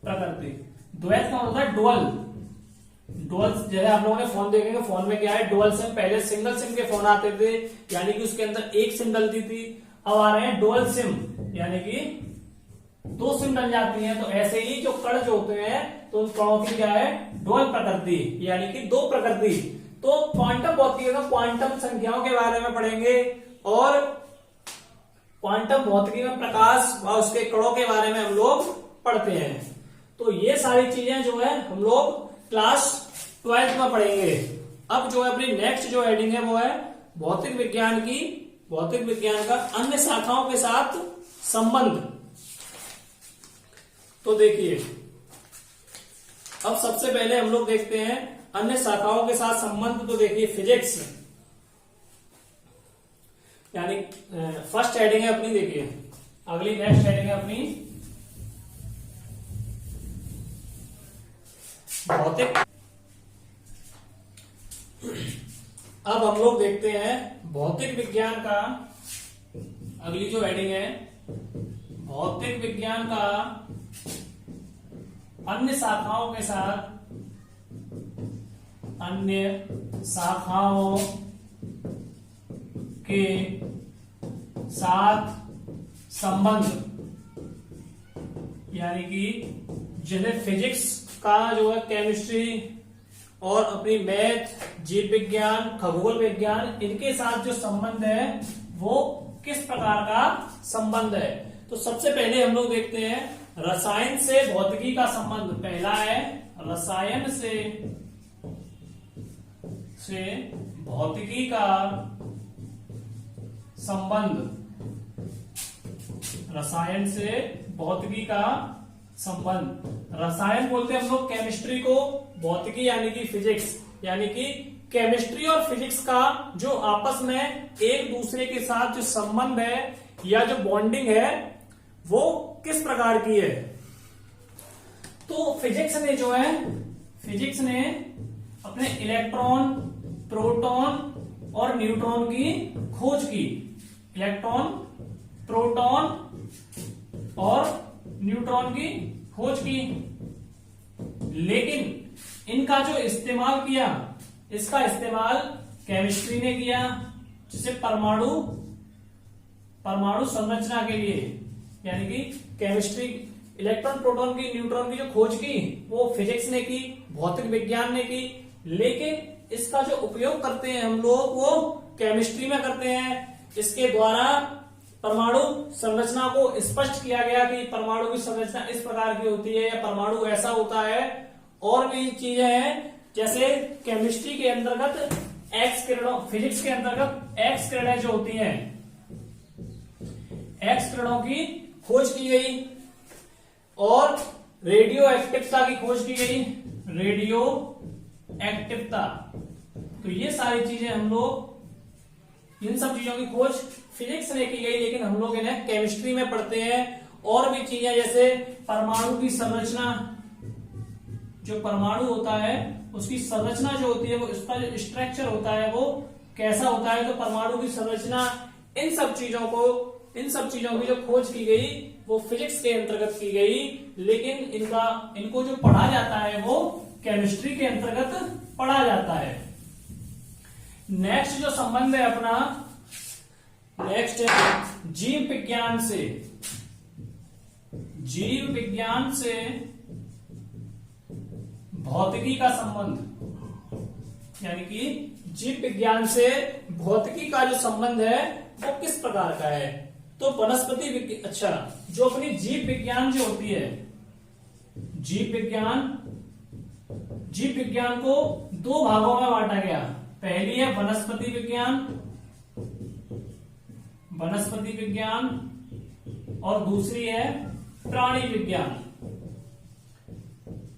प्रकृति। द्वैत का मतलब है डुअल। डुअल जैसे आप लोगों ने फोन देखेंगे, फोन में क्या है, डुअल सिम। पहले सिंगल सिम के फोन आते थे, यानी कि उसके अंदर एक सिम डलती थी। अब आ रहे हैं डुअल सिम, यानी कि दो सिम डल जाती हैं। तो ऐसे ही जो कण जो होते हैं, तो उन कणों की क्या है, डुअल प्रकृति, यानी कि दो प्रकृति। तो क्वांटम भौतिकी में क्वांटम संख्याओं के बारे में पढ़ेंगे और क्वांटम भौतिकी में प्रकाश व उसके कणों के बारे में हम लोग पढ़ते हैं। तो ये सारी चीजें जो है हम लोग क्लास 12th में पढ़ेंगे। अब जो है अपनी नेक्स्ट जो हेडिंग है वो है भौतिक विज्ञान की, भौतिक विज्ञान का अन्य शाखाओं के साथ संबंध। तो देखिए, अब सबसे पहले हम लोग देखते हैं अन्य शाखाओं के साथ संबंध। तो देखिए फिजिक्स, यानी फर्स्ट हेडिंग है अपनी, देखिए अगली नेक्स्ट हेडिंग है अपनी भौतिक। अब हम लोग देखते हैं भौतिक विज्ञान का, अगली जो हेडिंग है भौतिक विज्ञान का अन्य शाखाओं के साथ, अन्य शाखाओं के साथ संबंध। यानी कि जैसे फिजिक्स का जो है केमिस्ट्री और अपनी मैथ, जीव विज्ञान, खगोल विज्ञान, इनके साथ जो संबंध है वो किस प्रकार का संबंध है। तो सबसे पहले हम लोग देखते हैं रसायन से भौतिकी का संबंध। पहला है रसायन से भौतिकी का संबंध। रसायन से भौतिकी का संबंध। रसायन बोलते हैं हम लोग केमिस्ट्री को, भौतिकी यानी कि फिजिक्स, यानी कि केमिस्ट्री और फिजिक्स का जो आपस में एक दूसरे के साथ जो संबंध है या जो बॉन्डिंग है वो किस प्रकार की है। तो फिजिक्स ने अपने इलेक्ट्रॉन, प्रोटॉन और न्यूट्रॉन की खोज की। इलेक्ट्रॉन, प्रोटॉन और न्यूट्रॉन की खोज की, लेकिन इनका जो इस्तेमाल किया, इसका इस्तेमाल केमिस्ट्री ने किया, जिसे परमाणु संरचना के लिए, यानी कि केमिस्ट्री, इलेक्ट्रॉन, प्रोटॉन की, न्यूट्रॉन की जो खोज की वो फिजिक्स ने की, भौतिक विज्ञान ने की, लेकिन इसका जो उपयोग करते हैं हम लोग वो केमिस्ट्री में करते हैं। इसके द्वारा परमाणु संरचना को स्पष्ट किया गया कि परमाणु की संरचना इस प्रकार की होती है या परमाणु ऐसा होता है। और भी चीजें हैं, जैसे केमिस्ट्री के अंतर्गत एक्स किरणों, फिजिक्स के अंतर्गत एक्स किरणें जो होती हैं, एक्स किरणों की खोज की गई और रेडियो एक्टिवता की खोज की गई। रेडियो एक्टिवता, तो ये सारी चीजें हम लोग, इन सब चीजों की खोज फिजिक्स ने की गई, लेकिन हम लोग इन्हें केमिस्ट्री में पढ़ते हैं। और भी चीजें जैसे परमाणु की संरचना, जो परमाणु होता है उसकी संरचना जो होती है वो, उसका जो स्ट्रक्चर होता है वो कैसा होता है, तो परमाणु की संरचना, इन सब चीजों की जो खोज की गई वो फिजिक्स के अंतर्गत की गई, लेकिन इनको जो पढ़ा जाता है वो केमिस्ट्री के अंतर्गत पढ़ा जाता है। नेक्स्ट जो संबंध है अपना, नेक्स्ट है जीव विज्ञान से। जीव विज्ञान से भौतिकी का संबंध, यानी कि जीव विज्ञान से भौतिकी का जो संबंध है वो किस प्रकार का है। तो वनस्पति विज्ञान, अच्छा, जो अपनी जीव विज्ञान जो होती है, जीव विज्ञान को दो भागों में बांटा गया। पहली है वनस्पति विज्ञान और दूसरी है प्राणी विज्ञान।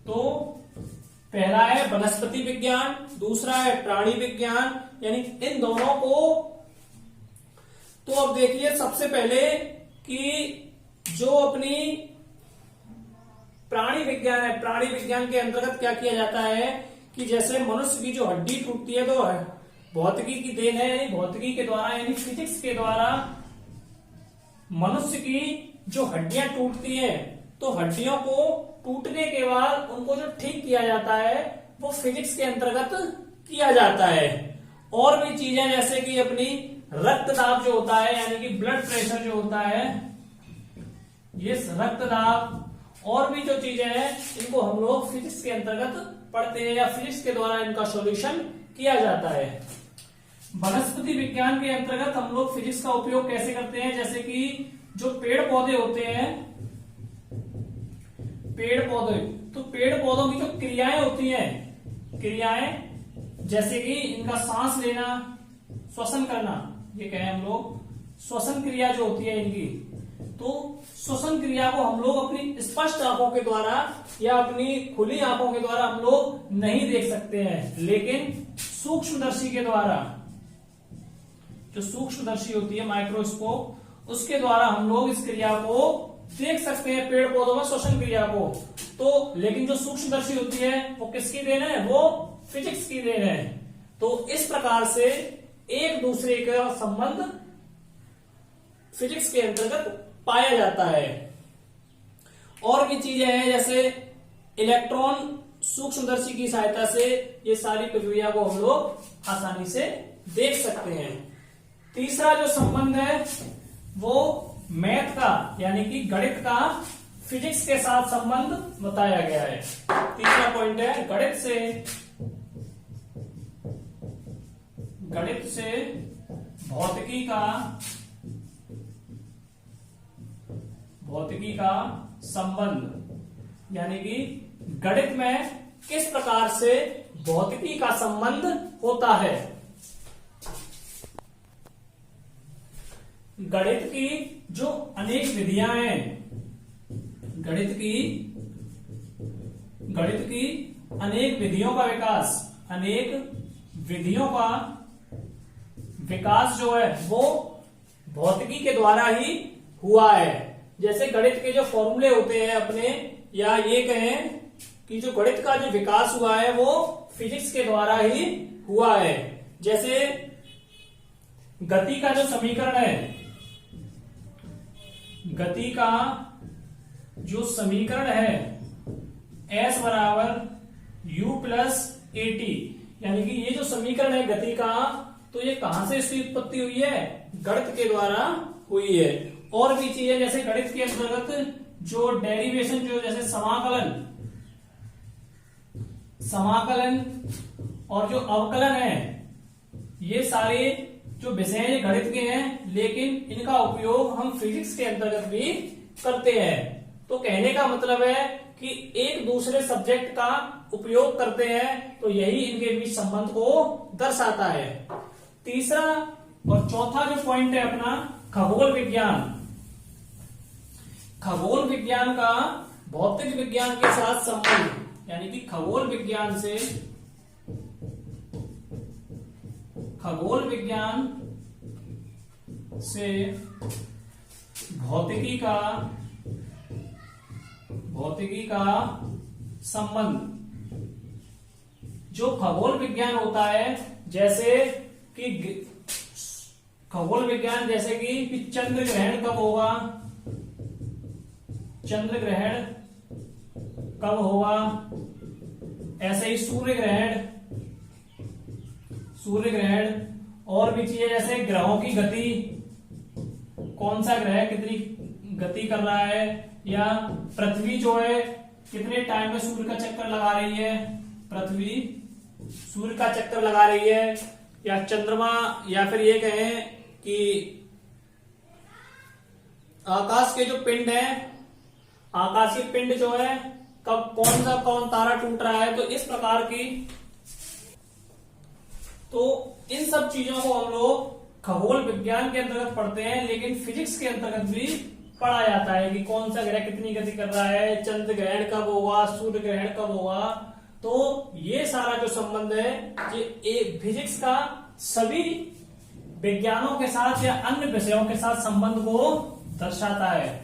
तो पहला है वनस्पति विज्ञान, दूसरा है प्राणी विज्ञान, यानी इन दोनों को। तो अब देखिए सबसे पहले कि जो अपनी प्राणी विज्ञान है, प्राणी विज्ञान के अंतर्गत क्या किया जाता है कि जैसे मनुष्य की जो हड्डी टूटती है तो भौतिकी की देन है, यानी भौतिकी के द्वारा, यानी फिजिक्स के द्वारा मनुष्य की जो हड्डियां टूटती है तो हड्डियों को टूटने के बाद उनको जो ठीक किया जाता है वो फिजिक्स के अंतर्गत किया जाता है। और भी चीजें जैसे कि अपनी रक्तदाब जो होता है, यानी कि ब्लड प्रेशर जो होता है, ये रक्तदाब और भी जो चीजें हैं इनको हम लोग फिजिक्स के अंतर्गत पढ़ते हैं या फिजिक्स के द्वारा इनका सॉल्यूशन किया जाता है। वनस्पति विज्ञान के अंतर्गत हम लोग फिजिक्स का उपयोग कैसे करते हैं, जैसे कि जो पेड़ पौधे होते हैं, पेड़ पौधे, तो पेड़ पौधों की जो क्रियाएं होती हैं, क्रियाएं जैसे कि इनका सांस लेना, श्वसन करना, ये कहें हम लोग श्वसन क्रिया जो होती है इनकी, तो श्वसन क्रिया को हम लोग अपनी स्पष्ट आंखों के द्वारा या अपनी खुली आंखों के द्वारा हम लोग नहीं देख सकते हैं, लेकिन सूक्ष्मदर्शी के द्वारा, जो सूक्ष्मदर्शी होती है माइक्रोस्कोप, उसके द्वारा हम लोग इस क्रिया को देख सकते हैं, पेड़ पौधों में श्वसन क्रिया को। तो लेकिन जो सूक्ष्मदर्शी होती है वो किसकी देन है, वो फिजिक्स की देन है। तो इस प्रकार से एक दूसरे का संबंध फिजिक्स के अंतर्गत पाया जाता है। और भी चीजें हैं जैसे इलेक्ट्रॉन सूक्ष्मदर्शी की सहायता से ये सारी प्रक्रिया को हम लोग आसानी से देख सकते हैं। तीसरा जो संबंध है वो मैथ का, यानी कि गणित का फिजिक्स के साथ संबंध बताया गया है। तीसरा पॉइंट है गणित से भौतिकी का संबंध, यानी कि गणित में किस प्रकार से भौतिकी का संबंध होता है। गणित की जो अनेक विधियां हैं, गणित की अनेक विधियों का विकास, अनेक विधियों का विकास जो है वो भौतिकी के द्वारा ही हुआ है। जैसे गणित के जो फॉर्मूले होते हैं अपने, या ये कहें कि जो गणित का जो विकास हुआ है वो फिजिक्स के द्वारा ही हुआ है। जैसे गति का जो समीकरण है, गति का जो समीकरण है S बराबर u प्लस ए टी, यानी कि ये जो समीकरण है गति का, तो ये कहां से इसकी उत्पत्ति हुई है, गणित के द्वारा हुई है। और भी चीजें जैसे गणित के अंतर्गत जो डेरिवेशन, जो जैसे समाकलन और जो अवकलन है, ये सारे जो विषय गणित के हैं, लेकिन इनका उपयोग हम फिजिक्स के अंतर्गत भी करते हैं। तो कहने का मतलब है कि एक दूसरे सब्जेक्ट का उपयोग करते हैं, तो यही इनके बीच संबंध को दर्शाता है। तीसरा और चौथा जो पॉइंट है अपना, खगोल विज्ञान। खगोल विज्ञान का भौतिक विज्ञान के साथ संबंध, यानी कि खगोल विज्ञान से भौतिकी का संबंध। जो खगोल विज्ञान होता है, जैसे कि खगोल विज्ञान जैसे कि चंद्र ग्रहण कब होगा, चंद्र ग्रहण कब होगा, ऐसे ही सूर्य ग्रहण और भी चीजें जैसे ग्रहों की गति, कौन सा ग्रह कितनी गति कर रहा है, या पृथ्वी जो है कितने टाइम में सूर्य का चक्कर लगा रही है, पृथ्वी सूर्य का चक्कर लगा रही है, या चंद्रमा, या फिर ये कहें कि आकाश के जो पिंड है, आकाशीय पिंड जो है कब कौन तारा टूट रहा है। तो इस प्रकार की, तो इन सब चीजों को हम लोग खगोल विज्ञान के अंतर्गत पढ़ते हैं, लेकिन फिजिक्स के अंतर्गत भी पढ़ा जाता है कि कौन सा ग्रह कितनी गति कर रहा है, चंद्र ग्रहण कब होगा, सूर्य ग्रहण कब होगा। तो ये सारा जो संबंध है ये फिजिक्स का सभी विज्ञानों के साथ या अन्य विषयों के साथ संबंध को दर्शाता है।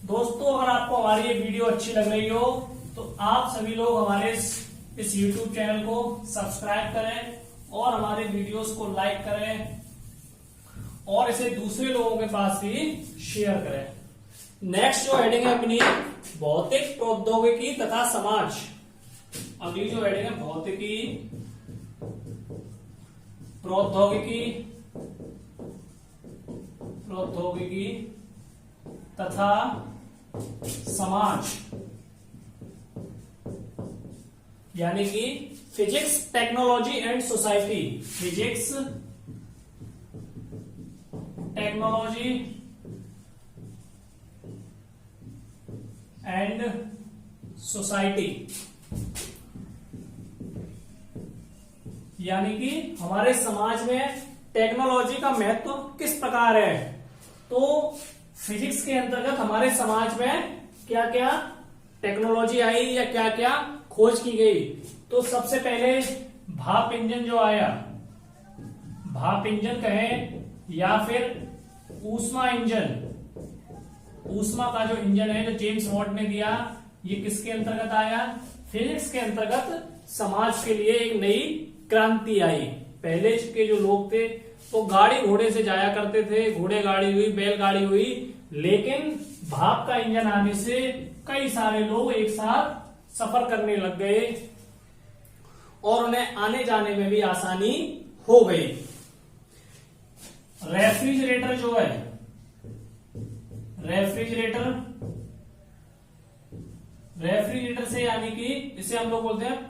दोस्तों, अगर आपको हमारी ये वीडियो अच्छी लग रही हो तो आप सभी लोग हमारे इस YouTube चैनल को सब्सक्राइब करें और हमारे वीडियोस को लाइक करें और इसे दूसरे लोगों के पास भी शेयर करें। नेक्स्ट जो हेडिंग है अपनी, भौतिक प्रौद्योगिकी तथा समाज। अगली जो हेडिंग है भौतिकी, प्रौद्योगिकी तथा समाज, यानी कि physics, technology and society. Physics, technology and society, यानी कि हमारे समाज में टेक्नोलॉजी का महत्व किस प्रकार है। तो फिजिक्स के अंतर्गत हमारे समाज में क्या क्या टेक्नोलॉजी आई या क्या क्या खोज की गई। तो सबसे पहले भाप इंजन जो आया, भाप इंजन कहें या फिर ऊष्मा इंजन, ऊष्मा का जो इंजन है जो जेम्स वॉट ने दिया, ये किसके अंतर्गत आया, फिजिक्स के अंतर्गत समाज के लिए एक नई क्रांति आई। पहले के जो लोग थे वो गाड़ी घोड़े से जाया करते थे, घोड़े गाड़ी हुई, बैलगाड़ी हुई, लेकिन भाप का इंजन आने से कई सारे लोग एक साथ सफर करने लग गए और उन्हें आने जाने में भी आसानी हो गई। रेफ्रिजरेटर जो है, रेफ्रिजरेटर से, यानी कि इसे हम लोग बोलते हैं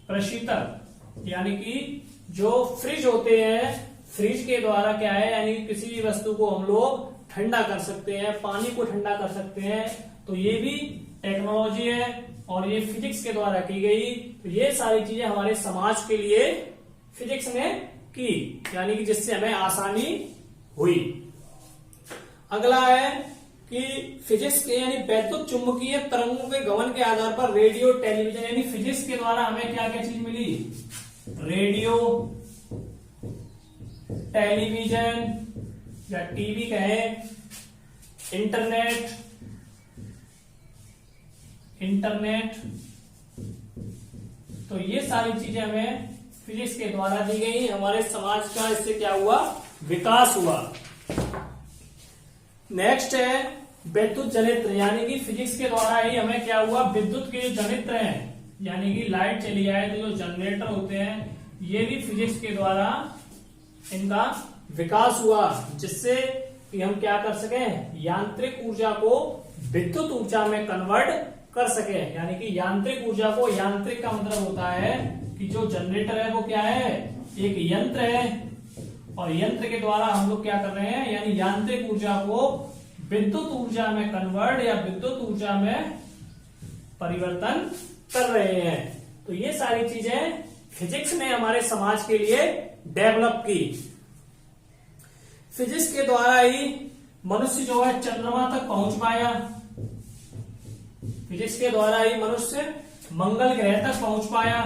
प्रशीतक, यानी कि जो फ्रिज होते हैं, फ्रिज के द्वारा क्या है, यानी कि किसी भी वस्तु को हम लोग ठंडा कर सकते हैं, पानी को ठंडा कर सकते हैं, तो ये भी टेक्नोलॉजी है और ये फिजिक्स के द्वारा की गई। तो ये सारी चीजें हमारे समाज के लिए फिजिक्स ने की, यानी कि जिससे हमें आसानी हुई। अगला है कि फिजिक्स के यानी वैद्युत चुंबकीय तरंगों के गमन के आधार पर रेडियो टेलीविजन, यानी फिजिक्स के द्वारा हमें क्या क्या चीज मिली, रेडियो टेलीविजन या टीवी कहें, इंटरनेट, तो ये सारी चीजें हमें फिजिक्स के द्वारा दी गई। हमारे समाज का इससे क्या हुआ, विकास हुआ। नेक्स्ट है विद्युत जनित्र, यानी कि फिजिक्स के द्वारा ही हमें क्या हुआ, विद्युत के जो जनित्र हैं, यानी कि लाइट चली जाए तो जो जनरेटर होते हैं, ये भी फिजिक्स के द्वारा इनका विकास हुआ, जिससे कि हम क्या कर सके, यांत्रिक ऊर्जा को विद्युत ऊर्जा में कन्वर्ट कर सके। यानी कि यांत्रिक ऊर्जा को, यांत्रिक का मतलब होता है कि जो जनरेटर है वो क्या है, एक यंत्र है, और यंत्र के द्वारा हम लोग क्या कर रहे हैं, यानी यांत्रिक ऊर्जा को विद्युत ऊर्जा में कन्वर्ट या विद्युत ऊर्जा में परिवर्तन कर रहे हैं। तो ये सारी चीजें फिजिक्स ने हमारे समाज के लिए डेवलप की। फिजिक्स के द्वारा ही मनुष्य जो है चंद्रमा तक पहुंच पाया, फिजिक्स के द्वारा ही मनुष्य मंगल ग्रह तक पहुंच पाया,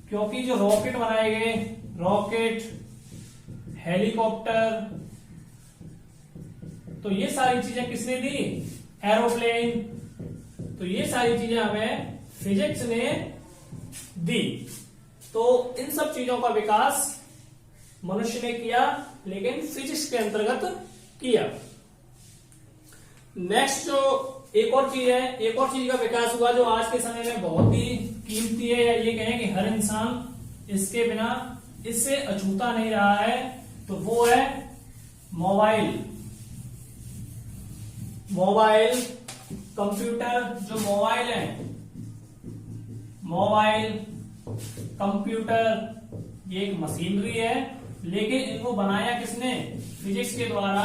क्योंकि जो रॉकेट बनाए गए, रॉकेट, हेलीकॉप्टर, तो ये सारी चीजें किसने दी, एरोप्लेन, तो ये सारी चीजें हमें फिजिक्स ने दी। तो इन सब चीजों का विकास मनुष्य ने किया, लेकिन फिजिक्स के अंतर्गत किया। नेक्स्ट जो एक और चीज है, एक और चीज का विकास हुआ जो आज के समय में बहुत ही कीमती है, या ये कहें कि हर इंसान इसके बिना, इससे अछूता नहीं रहा है, तो वो है मोबाइल। मोबाइल, कंप्यूटर, जो मोबाइल है, मोबाइल, कंप्यूटर, ये एक मशीनरी है, लेकिन इनको बनाया किसने, फिजिक्स के द्वारा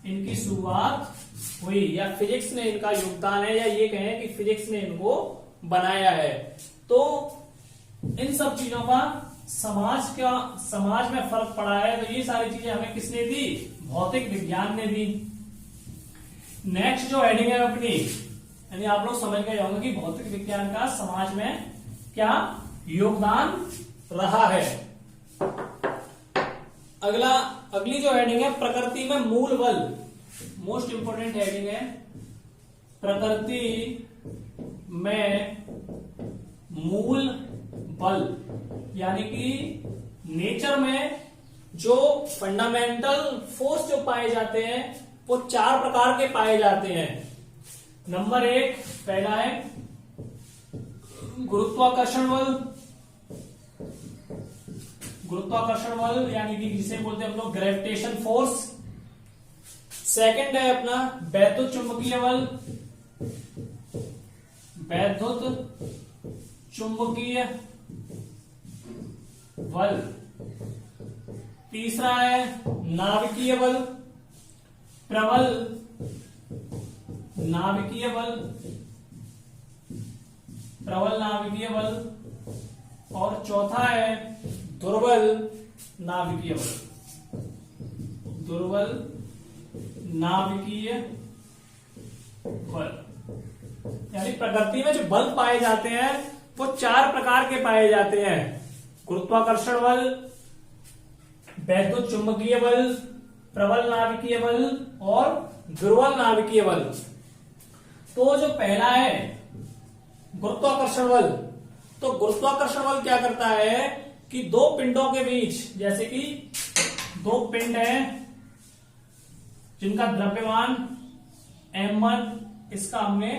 इनकी शुरुआत हुई, या फिजिक्स ने इनका योगदान है, या ये कहें कि फिजिक्स ने इनको बनाया है। तो इन सब चीजों का समाज में फर्क पड़ा है, तो ये सारी चीजें हमें किसने दी, भौतिक विज्ञान ने दी। नेक्स्ट जो हेडिंग है अपनी, यानी आप लोग समझ गए होंगे कि भौतिक विज्ञान का समाज में क्या योगदान रहा है। अगली जो हेडिंग है, प्रकृति में मूल बल, मोस्ट इंपोर्टेंट हेडिंग है, प्रकृति में मूल बल, यानी कि नेचर में जो फंडामेंटल फोर्स जो पाए जाते हैं वो 4 प्रकार के पाए जाते हैं। नंबर 1 पहला है गुरुत्वाकर्षण बल, गुरुत्वाकर्षण बल यानी कि जिसे बोलते हैं हम लोग ग्रेविटेशन फोर्स। सेकंड है अपना वैद्युत चुंबकीय बल, वैद्युत चुंबकीय बल। तीसरा है नाभिकीय बल, प्रबल नाभिकीय बल, प्रबल नाभिकीय बल। और चौथा है दुर्बल नाभिकीय बल, दुर्बल नाभिकीय बल। यानी प्रकृति में जो बल पाए जाते हैं वो 4 प्रकार के पाए जाते हैं, गुरुत्वाकर्षण बल, वैद्युत चुंबकीय बल, प्रबल नाभिकीय बल और दुर्बल नाभिकीय बल। तो जो पहला है गुरुत्वाकर्षण बल, तो गुरुत्वाकर्षण बल क्या करता है कि 2 पिंडों के बीच, जैसे कि 2 पिंड हैं जिनका द्रव्यमान m1, इसका हमने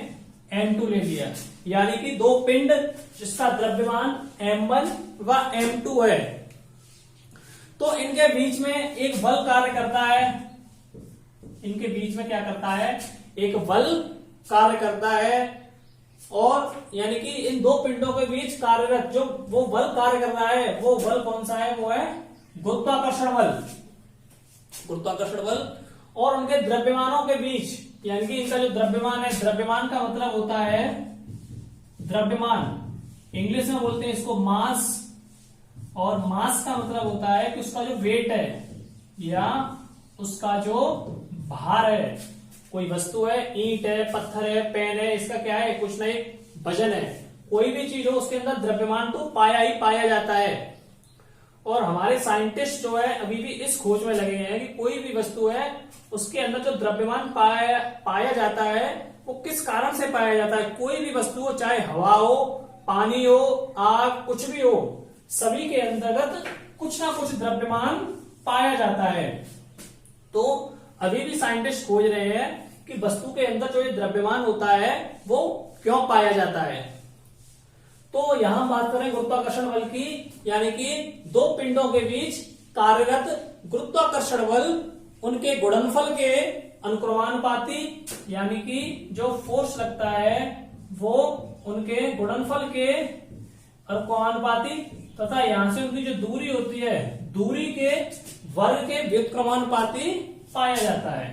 m2 ले लिया, यानी कि 2 पिंड जिसका द्रव्यमान m1 व m2 है, तो इनके बीच में एक बल कार्य करता है। इनके बीच में क्या करता है, एक बल कार्य करता है, और यानी कि इन 2 पिंडों के बीच कार्यरत जो वो बल कार्य कर रहा है, वो बल कौन सा है, वो है गुरुत्वाकर्षण बल। गुरुत्वाकर्षण बल और उनके द्रव्यमानों के बीच, यानी कि इनका जो द्रव्यमान है, द्रव्यमान का मतलब होता है द्रव्यमान, इंग्लिश में बोलते हैं इसको मास, और मास का मतलब होता है कि उसका जो वेट है या उसका जो भार है। कोई वस्तु है, ईंट है, पत्थर है, पेन है, इसका क्या है, कुछ नहीं, वजन है। कोई भी चीज हो उसके अंदर द्रव्यमान तो पाया ही पाया जाता है। और हमारे साइंटिस्ट जो है अभी भी इस खोज में लगे हैं कि कोई भी वस्तु है उसके अंदर जो द्रव्यमान पाया जाता है वो किस कारण से पाया जाता है। कोई भी वस्तु हो, चाहे हवा हो, पानी हो, आग, कुछ भी हो, सभी के अंतर्गत कुछ ना कुछ द्रव्यमान पाया जाता है। तो अभी भी साइंटिस्ट खोज रहे हैं कि वस्तु के अंदर जो ये द्रव्यमान होता है वो क्यों पाया जाता है। तो यहां बात करें गुरुत्वाकर्षण बल की, यानी कि दो पिंडों के बीच कार्यरत गुरुत्वाकर्षण बल उनके गुणनफल के अनुक्रमानुपाती, यानी कि जो फोर्स लगता है वो उनके गुणनफल के अनुक्रमानुपाती तथा यहां से उनकी जो दूरी होती है दूरी के वर्ग के व्युत्क्रमानुपाती पाया जाता है।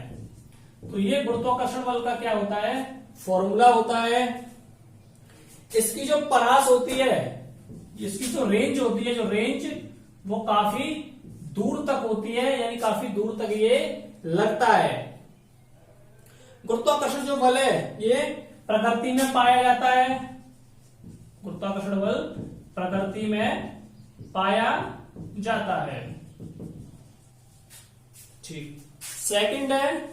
तो ये गुरुत्वाकर्षण बल का क्या होता है, फॉर्मूला होता है। इसकी जो परास होती है, इसकी जो रेंज होती है, जो रेंज वो काफी दूर तक होती है, यानी काफी दूर तक ये लगता है। गुरुत्वाकर्षण जो बल है ये प्रकृति में पाया जाता है, गुरुत्वाकर्षण बल प्रकृति में पाया जाता है। ठीक, सेकंड है,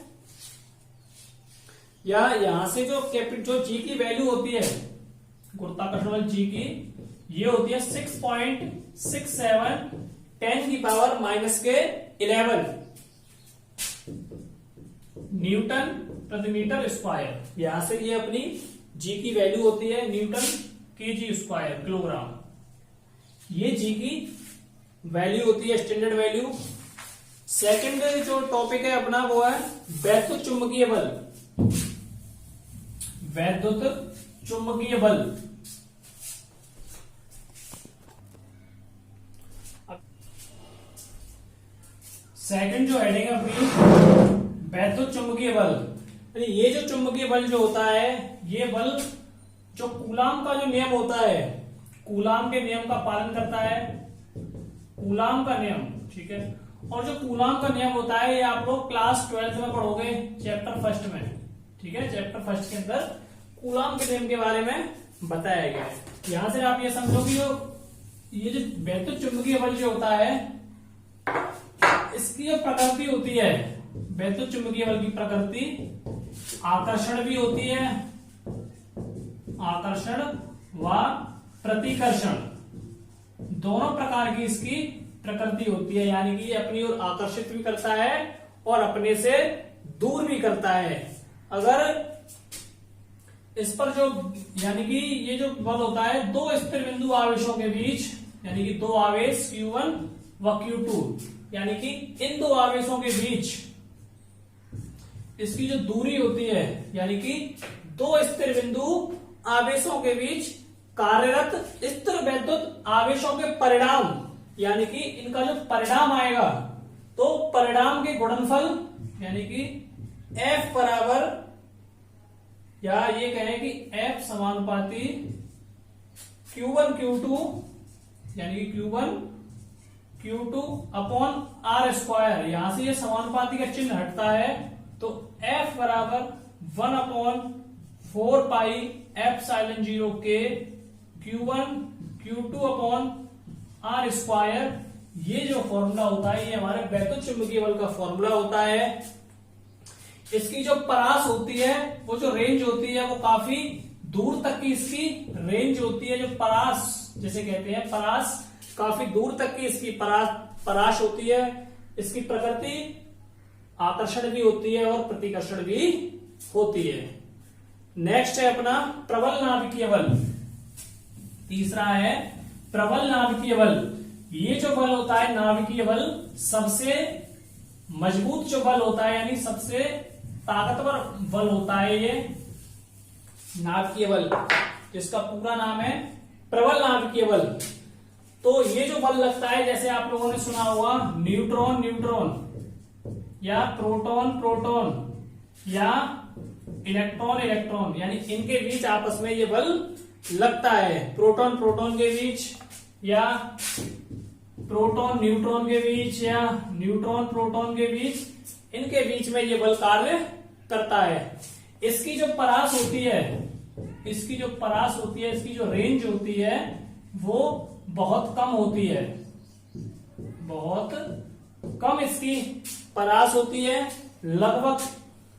या यहां से जो जी की वैल्यू होती है गुरुत्वाकर्षण बल जी की, ये होती है 6.67 10⁻⁻11 न्यूटन प्रति मीटर स्क्वायर। यहां से ये अपनी जी की वैल्यू होती है न्यूटन केजी स्क्वायर किलोग्राम। ये जी की वैल्यू होती है स्टैंडर्ड वैल्यू। सेकंड जो टॉपिक है अपना वो है वैद्युत चुंबकीय बल। वैद्युत चुंबकीय बल, सेकंड जो हेडिंग है अपनी वैद्युत चुंबकीय बल। ये जो चुंबकीय बल जो होता है, ये बल जो कूलाम का जो नियम होता है, कूलाम के नियम का पालन करता है, कूलाम का नियम, ठीक है। और जो कूलाम का नियम होता है ये आप लोग क्लास 12th में पढ़ोगे, चैप्टर फर्स्ट में, ठीक है। चैप्टर फर्स्ट के अंदर कूलाम के नियम के बारे में बताया गया है। यहां से आप ये समझो कि ये जो वैद्युत चुंबकीय बल जो होता है इसकी जो प्रकृति होती है, वैद्युत चुंबकीय बल की प्रकृति आकर्षण भी होती है, आकर्षण व प्रतिकर्षण दोनों प्रकार की इसकी प्रकृति होती है। यानी कि ये अपनी ओर आकर्षित भी करता है और अपने से दूर भी करता है। अगर इस पर जो, यानी कि ये जो बल होता है दो स्थिर बिंदु आवेशों के बीच, यानी कि दो आवेश Q1 व Q2, यानी कि इन दो आवेशों के बीच इसकी जो दूरी होती है, यानी कि दो स्थिर बिंदु आवेशों के बीच कार्यरत स्थिर वैद्युत आवेशों के परिणाम, यानी कि इनका जो परिणाम आएगा तो परिणाम के गुणनफल, यानी कि F बराबर, या ये कहें कि F समानुपाती Q1 Q2, यानी कि Q1 Q2 upon R square. यहां से ये समानुपाती का चिन्ह हटता है तो F बराबर 1/4 पाई एप्सिलॉन 0 के Q1 Q2 upon R square. ये जो फॉर्मूला होता है ये हमारे वैद्युत चुंबकीय बल का फॉर्मूला होता है। इसकी जो परास होती है, वो जो रेंज होती है वो काफी दूर तक की इसकी रेंज होती है। जो परास जिसे कहते हैं, परास काफी दूर तक की इसकी परास होती है। इसकी प्रकृति आकर्षण भी होती है और प्रतिकर्षण भी होती है। नेक्स्ट है अपना प्रबल नाभिकीय बल। तीसरा है प्रबल नाभिकीय बल। ये जो बल होता है नाभिकीय बल, सबसे मजबूत जो बल होता है, यानी सबसे ताकतवर बल होता है ये नाभिकीय बल, जिसका पूरा नाम है प्रबल नाभिकीय बल। तो ये जो बल लगता है, जैसे आप लोगों ने सुना होगा न्यूट्रॉन न्यूट्रॉन, या प्रोटॉन प्रोटॉन या इलेक्ट्रॉन इलेक्ट्रॉन, यानी इनके बीच आपस में ये बल लगता है। प्रोटॉन प्रोटॉन के बीच या प्रोटॉन न्यूट्रॉन के बीच या न्यूट्रॉन प्रोटॉन के बीच, इनके बीच में ये बल कार्य करता है। इसकी जो परास होती है, इसकी जो परास होती है, इसकी जो रेंज होती है वो बहुत कम होती है, बहुत कम इसकी परास होती है। लगभग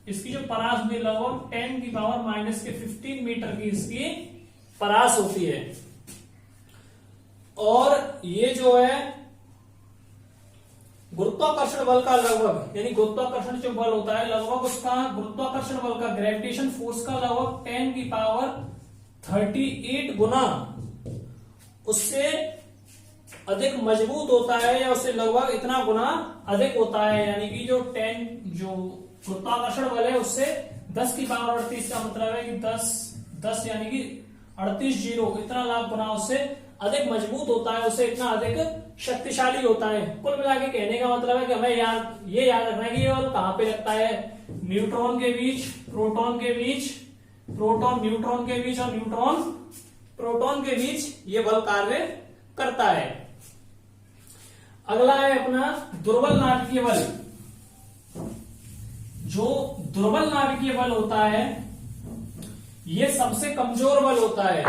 इसकी जो परास होती है लगभग 10⁻⁻15 मीटर की इसकी परास होती है। और ये जो है गुरुत्वाकर्षण बल का लगभग, यानी गुरुत्वाकर्षण जो बल होता है लगभग उसका गुरुत्वाकर्षण बल का ग्रेविटेशन फोर्स का लगभग 10⁻38 गुना उससे अधिक मजबूत होता है, या उससे लगभग इतना गुना अधिक होता है। यानी कि जो गुरुत्वाकर्षण बल है उससे 10⁻38 का मतलब है कि 10 यानी कि 38 जीरो, इतना लाख गुना उससे अधिक मजबूत होता है, उससे इतना अधिक शक्तिशाली होता है। कुल मिला के कहने का मतलब है कि हमें ये याद रखना है कि ये बल कहां पे लगता है, न्यूट्रॉन के बीच, प्रोटॉन के बीच, प्रोटॉन न्यूट्रॉन के बीच और न्यूट्रॉन प्रोटॉन के बीच ये बल कार्य करता है। अगला है अपना दुर्बल नाभिकीय बल। जो दुर्बल नाभिकीय बल होता है ये सबसे कमजोर बल होता है।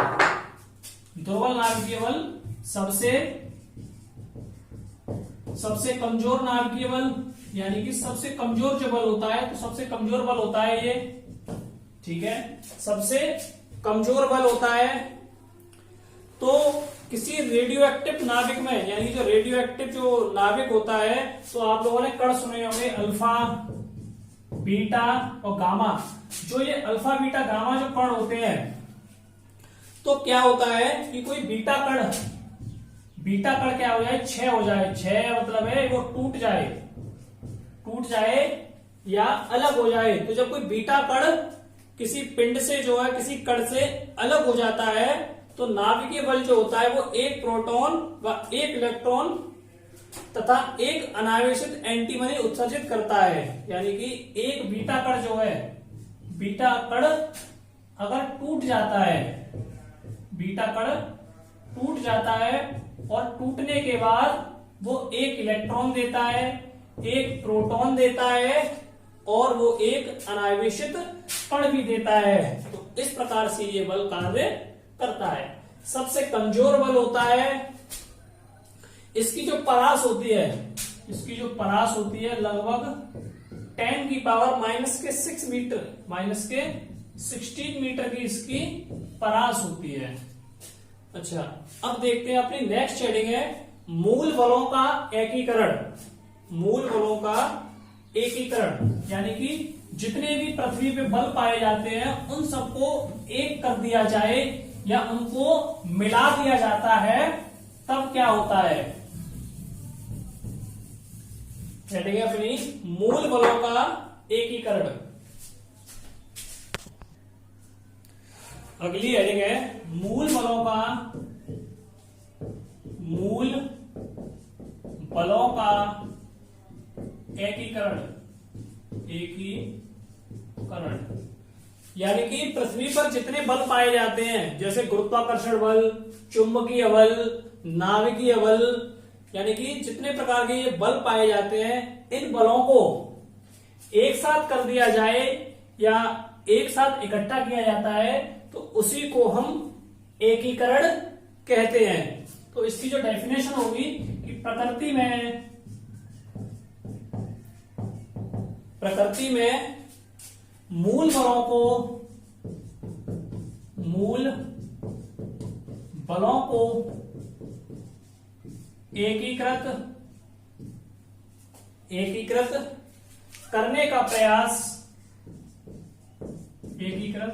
दुर्बल नाभिकीय बल सबसे कमजोर नाभिकीय बल, यानी कि सबसे कमजोर जो बल होता है, तो सबसे कमजोर बल होता है ये, ठीक है, सबसे कमजोर बल होता है। तो किसी रेडियो एक्टिव नाभिक में, यानी जो रेडियो एक्टिव जो नाभिक होता है, तो आप लोगों ने कण सुने होंगे अल्फा, बीटा और गामा। जो ये अल्फा बीटा गामा जो कण होते हैं, तो क्या होता है कि कोई बीटा कण क्या हो जाए, क्षय हो जाए। क्षय मतलब है वो टूट जाए या अलग हो जाए। तो जब कोई बीटा कण किसी पिंड से जो है, किसी कण से अलग हो जाता है, तो नाभिकीय बल जो होता है वो एक प्रोटॉन व एक इलेक्ट्रॉन तथा एक अनावेशित एंटीमनी उत्सर्जित करता है। यानी कि एक बीटा कण जो है, बीटा कण अगर टूट जाता है, बीटा कण टूट जाता है और टूटने के बाद वो एक इलेक्ट्रॉन देता है, एक प्रोटॉन देता है और वो एक अनावेशित कण भी देता है। तो इस प्रकार से ये बल कार्य करता है। सबसे कमजोर बल होता है, इसकी जो परास होती है, इसकी जो परास होती है लगभग 10⁻⁻6 मीटर, -16 मीटर की इसकी परास होती है। अच्छा, अब देखते हैं अपनी नेक्स्ट हेडिंग है मूल बलों का एकीकरण। मूल बलों का एकीकरण, यानी कि जितने भी पृथ्वी पे बल पाए जाते हैं उन सबको एक कर दिया जाए या उनको मिला दिया जाता है, तब क्या होता है। हेडिंग है अपनी मूल बलों का एकीकरण। अगली हेडिंग है मूल बलों का एकीकरण। यानी कि पृथ्वी पर जितने बल पाए जाते हैं, जैसे गुरुत्वाकर्षण बल, चुंबकीय बल, नाभिकीय बल, यानी कि जितने प्रकार के ये बल पाए जाते हैं, इन बलों को एक साथ कर दिया जाए या एक साथ इकट्ठा किया जाता है, तो उसी को हम एकीकरण कहते हैं। तो इसकी जो डेफिनेशन होगी कि प्रकृति में मूल बलों को एकीकृत करने का प्रयास एकीकरण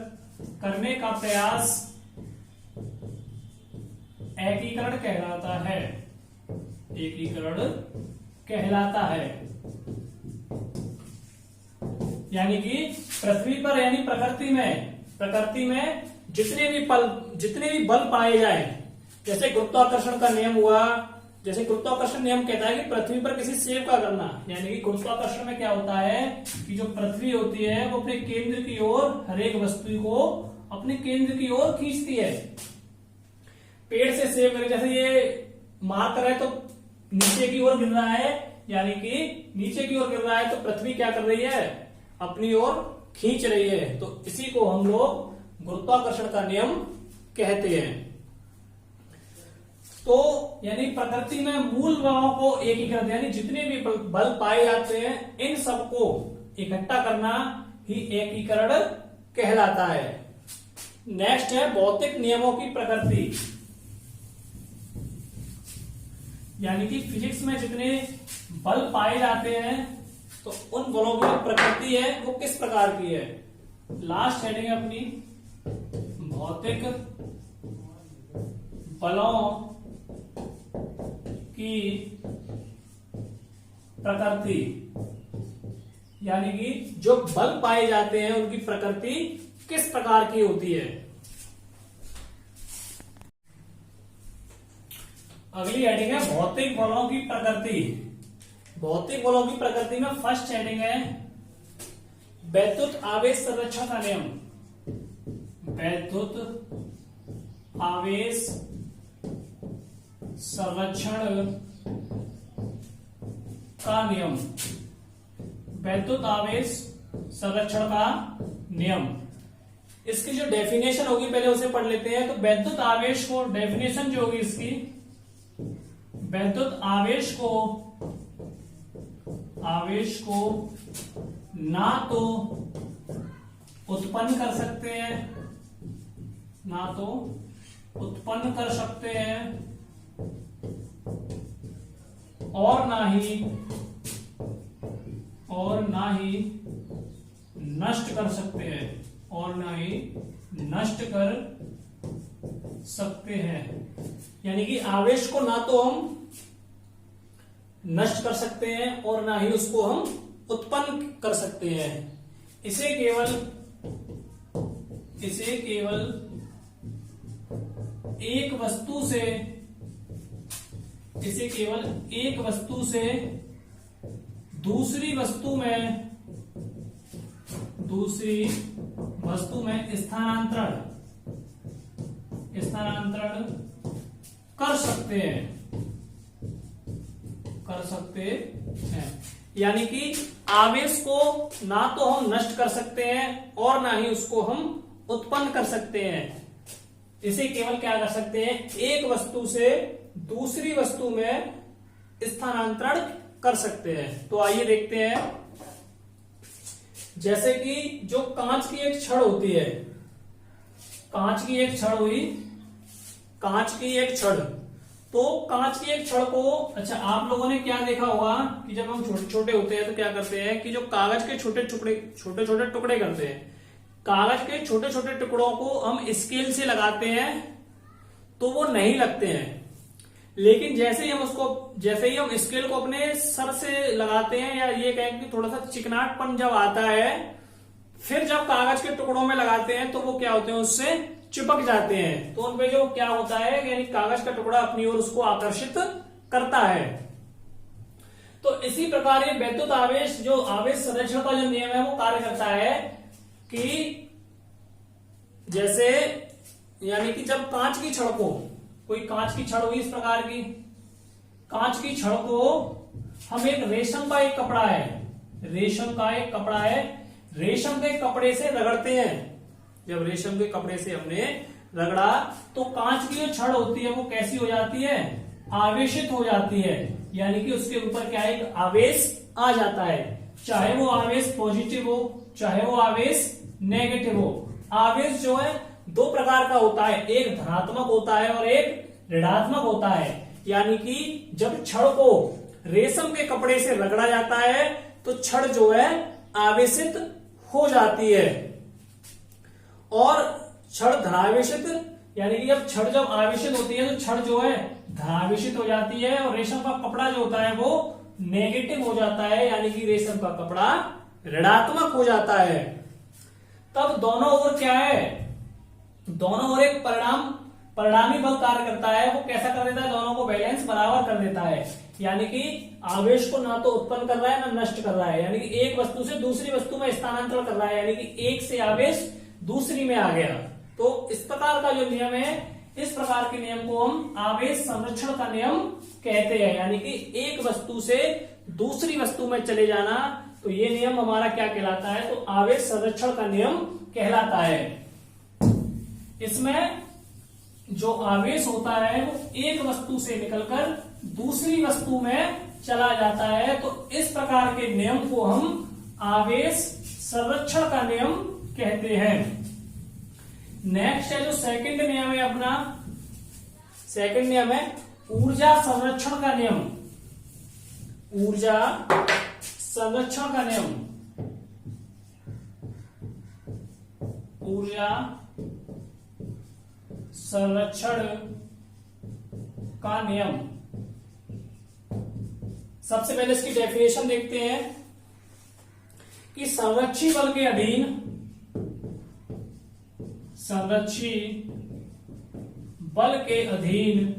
कहलाता है। यानी कि पृथ्वी पर, यानी प्रकृति में जितने भी बल पाए जाए, जैसे गुरुत्वाकर्षण का नियम हुआ, जैसे गुरुत्वाकर्षण नियम कहता है कि पृथ्वी पर किसी सेब का करना, यानी कि गुरुत्वाकर्षण में क्या होता है कि जो पृथ्वी होती है वो अपने केंद्र की ओर हर एक वस्तु को अपने केंद्र की ओर खींचती है। पेड़ से सेब गिर, जैसे ये मार कर है तो नीचे की ओर गिर रहा है, यानी कि नीचे की ओर गिर रहा है तो पृथ्वी क्या कर रही है, अपनी ओर खींच रही है। तो इसी को हम लोग गुरुत्वाकर्षण का नियम कहते हैं। तो यानी प्रकृति में मूल बलों को एकीकृत, यानी जितने भी बल पाए जाते हैं इन सबको इकट्ठा करना ही एकीकरण कहलाता है। नेक्स्ट है भौतिक नियमों की प्रकृति, यानी कि फिजिक्स में जितने बल पाए जाते हैं तो उन बलों की प्रकृति है वो किस प्रकार की है। लास्ट हेडिंग है अपनी भौतिक बलों की प्रकृति, यानी कि जो बल पाए जाते हैं उनकी प्रकृति किस प्रकार की होती है। अगली हेडिंग है भौतिक बलों की प्रकृति। भौतिक बलों की प्रकृति में फर्स्ट हेडिंग है वैद्युत आवेश संरक्षण का नियम। वैद्युत आवेश संरक्षण का नियम, वैद्युत आवेश संरक्षण का नियम। इसकी जो डेफिनेशन होगी पहले उसे पढ़ लेते हैं। तो वैद्युत आवेश को, डेफिनेशन जो होगी इसकी, वैद्युत आवेश को ना तो उत्पन्न कर सकते हैं, ना तो उत्पन्न कर सकते हैं और ना ही नष्ट कर सकते हैं, और ना ही नष्ट कर सकते हैं। यानी कि आवेश को ना तो हम नष्ट कर सकते हैं और ना ही उसको हम उत्पन्न कर सकते हैं। इसे केवल एक वस्तु से दूसरी वस्तु में स्थानांतरण कर सकते हैं। यानी कि आवेश को ना तो हम नष्ट कर सकते हैं और ना ही उसको हम उत्पन्न कर सकते हैं। इसे केवल क्या कर सकते हैं, एक वस्तु से दूसरी वस्तु में स्थानांतरण कर सकते हैं। तो आइए देखते हैं, जैसे कि जो कांच की एक छड़ होती है, कांच की एक छड़ हुई, कांच की एक छड़, तो कांच की एक छड़ को, अच्छा आप लोगों ने क्या देखा होगा कि जब हम छोटे छोटे होते हैं तो क्या करते हैं कि जो कागज के छोटे छोटे टुकड़े करते हैं, कागज के छोटे छोटे टुकड़ों को हम स्केल से लगाते हैं तो वो नहीं लगते हैं। लेकिन जैसे ही हम स्केल को अपने सर से लगाते हैं, या ये कहें कि थोड़ा सा चिकनाटपन जब आता है, फिर जब कागज के टुकड़ों में लगाते हैं तो वो क्या होते हैं, उससे चिपक जाते हैं। तो उनपे जो क्या होता है, यानी कागज का टुकड़ा अपनी ओर उसको आकर्षित करता है। तो इसी प्रकार ये वैद्युत आवेश, जो आवेश संरक्षण का जो नियम है वो कार्य करता है कि जैसे, यानी कि जब कांच की छड़ को, कोई कांच की छड़ हुई इस प्रकार की, कांच की छड़ को हम एक रेशम का एक कपड़ा है, रेशम के कपड़े से रगड़ते हैं। जब रेशम के कपड़े से हमने रगड़ा तो कांच की जो छड़ होती है वो कैसी हो जाती है, आवेशित हो जाती है। यानी कि उसके ऊपर क्या है, एक आवेश आ जाता है, चाहे वो आवेश पॉजिटिव हो चाहे वो आवेश नेगेटिव हो। आवेश जो है दो प्रकार का होता है, एक धनात्मक होता है और एक ऋणात्मक होता है। यानी कि जब छड़ को रेशम के कपड़े से रगड़ा जाता है तो छड़ जो है आवेशित हो जाती है, और छड़ धनावेशित, यानी कि जब आवेशित होती है तो छड़ जो है धनावेशित हो जाती है, और रेशम का कपड़ा जो होता है वो नेगेटिव हो जाता है, यानी कि रेशम का कपड़ा ऋणात्मक हो जाता है। तब दोनों ओर क्या है, दोनों ओर एक परिणाम परिणामी बल कार्य करता है वो कैसा कर देता है, दोनों को बैलेंस बराबर कर देता है। यानी कि आवेश को ना तो उत्पन्न कर रहा है ना नष्ट कर रहा है, यानी कि एक वस्तु से दूसरी वस्तु में स्थानांतरण कर रहा है, यानी कि एक से आवेश दूसरी में आ गया। तो इस प्रकार का जो नियम है, इस प्रकार के नियम को हम आवेश संरक्षण का नियम कहते हैं। यानी कि एक वस्तु से दूसरी वस्तु में चले जाना, तो ये नियम हमारा क्या कहलाता है, तो आवेश संरक्षण का नियम कहलाता है। इसमें जो आवेश होता है वो एक वस्तु से निकलकर दूसरी वस्तु में चला जाता है, तो इस प्रकार के नियम को हम आवेश संरक्षण का नियम कहते हैं। नेक्स्ट है जो सेकंड नियम है अपना, सेकंड नियम है ऊर्जा संरक्षण का नियम। ऊर्जा संरक्षण का नियम, ऊर्जा संरक्षण का नियम। सबसे पहले इसकी डेफिनेशन देखते हैं कि संरक्षी बल के अधीन, संरक्षी बल के अधीन,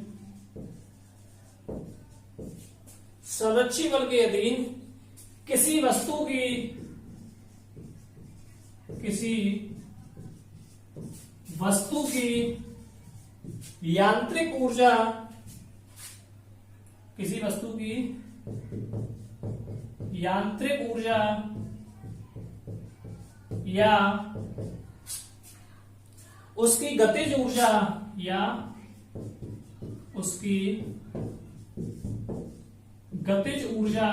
संरक्षी बल के अधीन किसी वस्तु की, किसी वस्तु की यांत्रिक ऊर्जा, किसी वस्तु की यांत्रिक ऊर्जा या उसकी गतिज ऊर्जा, या उसकी गतिज ऊर्जा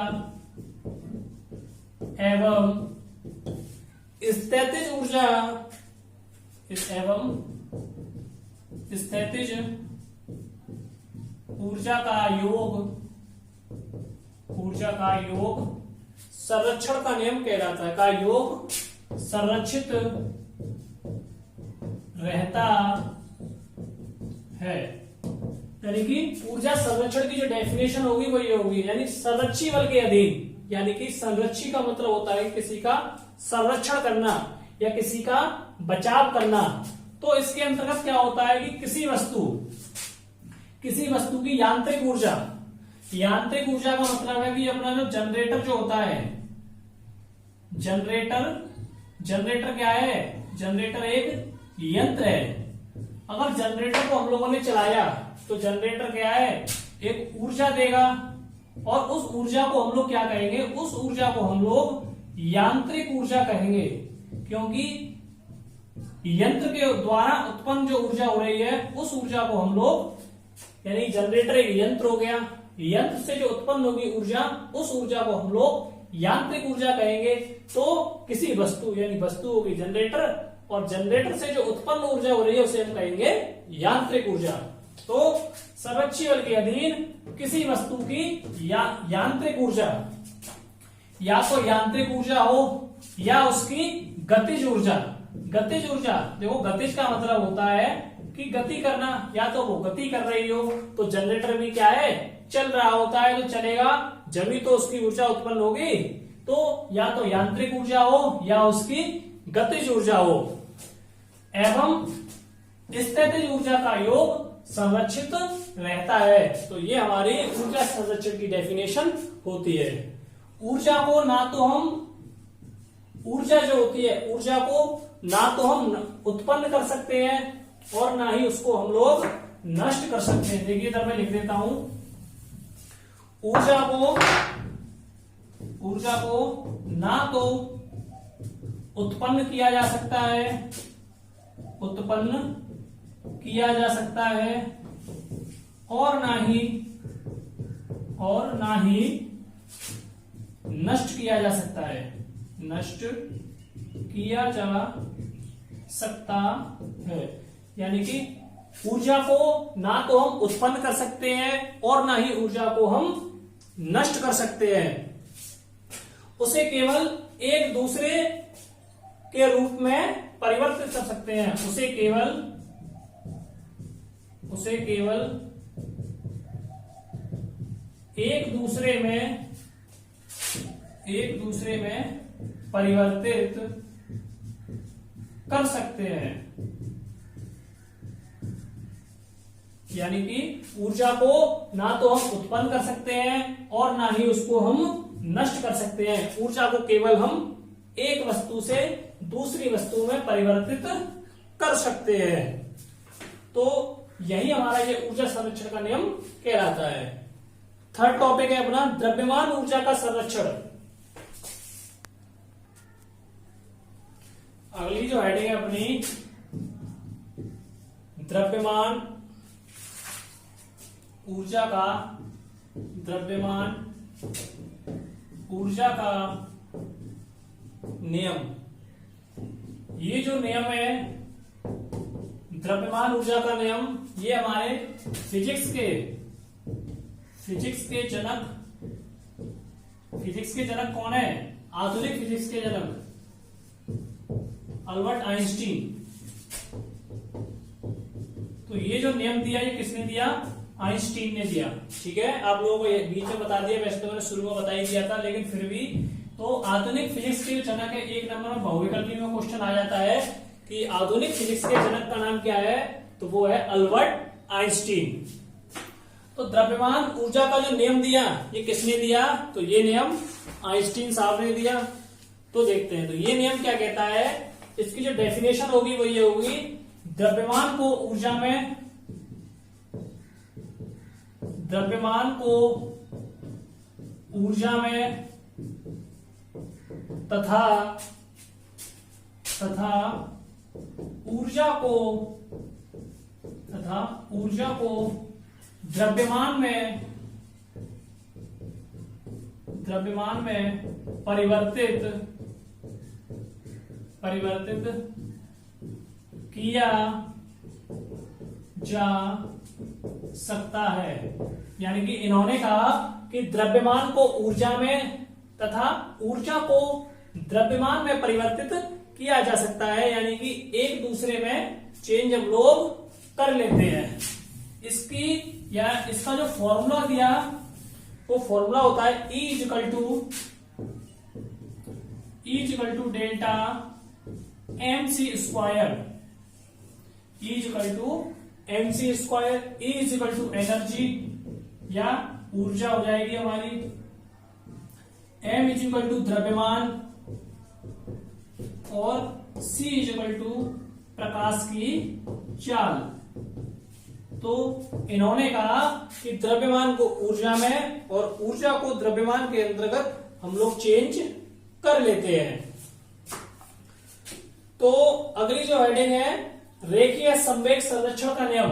एवं स्थितिज ऊर्जा, एवं स्थितिज ऊर्जा का योग, ऊर्जा का योग संरक्षण का नियम कहलाता है। का योग संरक्षित रहता है। यानी कि ऊर्जा संरक्षण की जो डेफिनेशन होगी वो ये होगी, यानी संरक्षी बल के अधीन, यानी कि संरक्षी का मतलब होता है किसी का संरक्षण करना या किसी का बचाव करना। तो इसके अंतर्गत क्या होता है कि किसी वस्तु की यांत्रिक ऊर्जा, यांत्रिक ऊर्जा का मतलब है कि अपना जो जनरेटर जो होता है, जनरेटर क्या है, जनरेटर एक यंत्र है। अगर जनरेटर को हम लोगों ने चलाया तो जनरेटर क्या है, एक ऊर्जा देगा, और उस ऊर्जा को हम लोग क्या कहेंगे, उस ऊर्जा को हम लोग यांत्रिक ऊर्जा कहेंगे, क्योंकि यंत्र के द्वारा उत्पन्न जो ऊर्जा हो रही है उस ऊर्जा को हम लोग, यानी जनरेटर एक यंत्र हो गया, यंत्र से जो उत्पन्न होगी ऊर्जा, उस ऊर्जा को हम लोग यांत्रिक ऊर्जा कहेंगे। तो किसी वस्तु, यानी वस्तु होगी जनरेटर, और जनरेटर से जो उत्पन्न ऊर्जा हो रही है उसे हम कहेंगे यांत्रिक ऊर्जा। तो संरक्षी बल के अधीन किसी वस्तु की यांत्रिक ऊर्जा, या तो यांत्रिक ऊर्जा हो या उसकी गतिज ऊर्जा। गतिज ऊर्जा, देखो गतिज का मतलब होता है कि गति करना, या तो वो गति कर रही हो, तो जनरेटर भी क्या है, चल रहा होता है, तो चलेगा जब ही तो उसकी ऊर्जा उत्पन्न होगी। तो या तो यांत्रिक ऊर्जा हो या उसकी गतिज ऊर्जा हो, एवं स्थितिज ऊर्जा का योग संरक्षित रहता है। तो ये हमारी ऊर्जा संरक्षण की डेफिनेशन होती है। ऊर्जा को ना तो हम, ऊर्जा जो होती है, ऊर्जा को ना तो हम उत्पन्न कर सकते हैं और ना ही उसको हम लोग नष्ट कर सकते हैं। देखिए इधर मैं लिख देता हूं, ऊर्जा को ना तो उत्पन्न किया जा सकता है, उत्पन्न किया जा सकता है, और ना ही नष्ट किया जा सकता है, नष्ट किया जा सकता है। यानी कि ऊर्जा को ना तो हम उत्पन्न कर सकते हैं और ना ही ऊर्जा को हम नष्ट कर सकते हैं, उसे केवल एक दूसरे के रूप में परिवर्तित कर सकते हैं। उसे केवल एक दूसरे में परिवर्तित कर सकते हैं। यानी कि ऊर्जा को ना तो हम उत्पन्न कर सकते हैं और ना ही उसको हम नष्ट कर सकते हैं। ऊर्जा को केवल हम एक वस्तु से दूसरी वस्तु में परिवर्तित कर सकते हैं। तो यही हमारा ये ऊर्जा संरक्षण का नियम कहलाता है। थर्ड टॉपिक है अपना द्रव्यमान ऊर्जा का संरक्षण। अगली जो हेडिंग है अपनी द्रव्यमान ऊर्जा का नियम। ये जो नियम है द्रव्यमान ऊर्जा का नियम, ये हमारे फिजिक्स के जनक कौन है? आधुनिक फिजिक्स के जनक अल्बर्ट आइंस्टीन। तो ये जो नियम दिया, ये किसने दिया? आइंस्टीन ने दिया। ठीक है, आप लोगों को ये बीच में बता दिया, वैसे तो मैंने शुरू में बता ही दिया था, लेकिन फिर भी तो आधुनिक फिजिक्स के जनक है। एक नंबर में बहुविकल्पी में क्वेश्चन आ जाता है कि आधुनिक फिजिक्स के जनक का नाम क्या है, तो वो है अल्बर्ट आइंस्टीन। तो द्रव्यमान ऊर्जा का जो नियम दिया, ये किसने दिया? तो ये नियम आइंस्टीन साहब ने दिया। तो देखते हैं, तो ये नियम क्या कहता है, इसकी जो डेफिनेशन होगी वो ये होगी, द्रव्यमान को ऊर्जा में तथा ऊर्जा को द्रव्यमान में परिवर्तित किया जा सकता है। यानी कि इन्होंने कहा कि द्रव्यमान को ऊर्जा में तथा ऊर्जा को द्रव्यमान में परिवर्तित किया जा सकता है, यानी कि एक दूसरे में चेंज हम लोग कर लेते हैं। इसका जो फॉर्मूला दिया, वो फॉर्मूला होता है E equal to delta mc square. E equal to mc square. E equal to energy या ऊर्जा हो जाएगी हमारी। m इक्वल टू द्रव्यमान और c इक्वल टू प्रकाश की चाल। तो इन्होंने कहा कि द्रव्यमान को ऊर्जा में और ऊर्जा को द्रव्यमान के अंतर्गत हम लोग चेंज कर लेते हैं। तो अगली जो हेडिंग है रेखीय संवेग संरक्षण का नियम।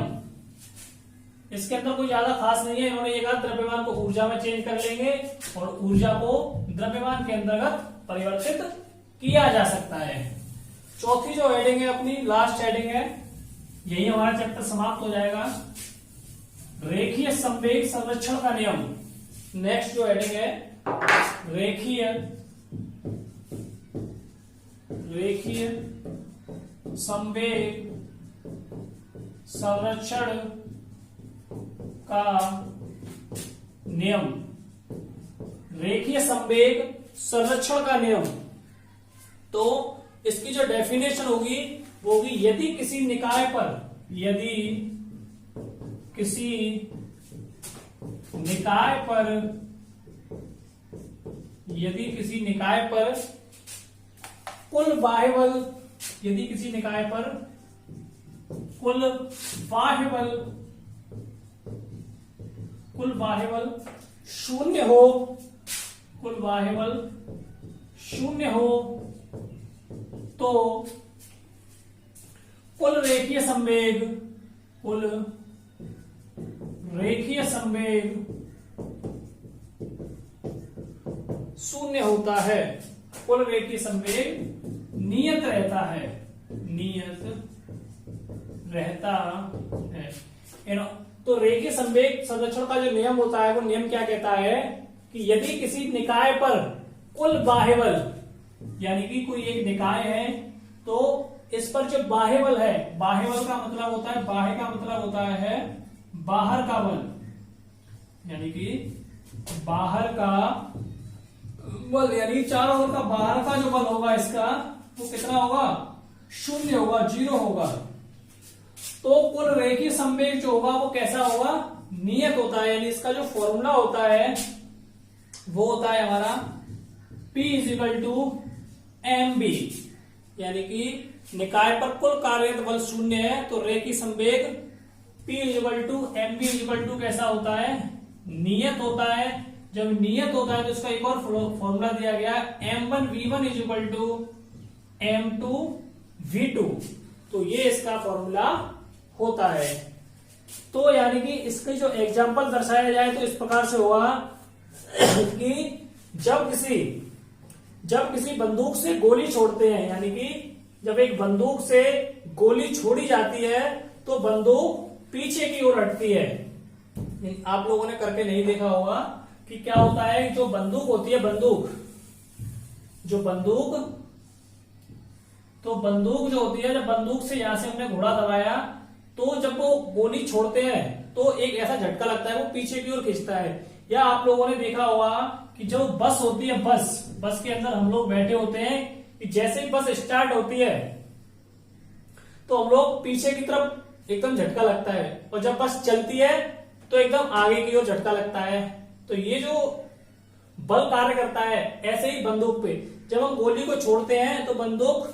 इसके अंदर कोई ज्यादा खास नहीं है। इन्होंने ये कहा द्रव्यमान को ऊर्जा में चेंज कर लेंगे और ऊर्जा को द्रव्यमान के अंतर्गत परिवर्तित किया जा सकता है। चौथी जो हेडिंग है अपनी लास्ट हेडिंग है, यही हमारा चैप्टर समाप्त हो जाएगा। रेखीय संवेग संरक्षण का नियम। नेक्स्ट जो हेडिंग है रेखीय संवेग संरक्षण का नियम। रेखीय संवेग संरक्षण का नियम। तो इसकी जो डेफिनेशन होगी वो होगी, यदि किसी निकाय पर कुल बाह्य बल शून्य हो तो कुल रेखीय संवेग शून्य होता है। कुल रेखीय संवेग नियत रहता है। तो रेखीय संवेग संरक्षण का जो नियम होता है, वो नियम क्या कहता है कि यदि किसी निकाय पर कुल बाह्य बल, यानी कि कोई एक निकाय है तो इस पर जो बाह्य बल है, बाह्य बल का मतलब होता है, बाह्य का मतलब होता है बाहर का बल, यानी कि बाहर का बल, यानी चारों ओर का बाहर का जो बल होगा इसका वो कितना होगा? शून्य होगा, जीरो होगा। तो कुल रेखीय संवेग जो होगा वो कैसा होगा, नियत होता है। यानी इसका जो फॉर्मूला होता है वो होता है हमारा P equal to m v, यानी कि निकाय पर कुल कार्यरत बल शून्य है तो रेखीय संवेग P equal to m v equal to कैसा होता है, नियत होता है। जब नियत होता है तो इसका एक और फॉर्मूला दिया गया M1V1 इजिकल टू M2V2, तो ये इसका फॉर्मूला होता है। तो यानी कि इसके जो एग्जाम्पल दर्शाया जाए तो इस प्रकार से होगा कि जब किसी बंदूक से गोली छोड़ते हैं, यानी कि जब एक बंदूक से गोली छोड़ी जाती है तो बंदूक पीछे की ओर हटती है। आप लोगों ने करके नहीं देखा होगा कि क्या होता है, जो बंदूक होती है, बंदूक जो होती है, जब बंदूक से यहां से हमने घोड़ा दबाया तो जब वो गोली छोड़ते हैं तो एक ऐसा झटका लगता है, वो पीछे की ओर खींचता है। या आप लोगों ने देखा होगा कि जो बस होती है, बस के अंदर हम लोग बैठे होते हैं कि जैसे ही बस स्टार्ट होती है तो हम लोग पीछे की तरफ एकदम झटका लगता है, और जब बस चलती है तो एकदम आगे की ओर झटका लगता है। तो ये जो बल कार्य करता है, ऐसे ही बंदूक पे जब हम गोली को छोड़ते हैं तो बंदूक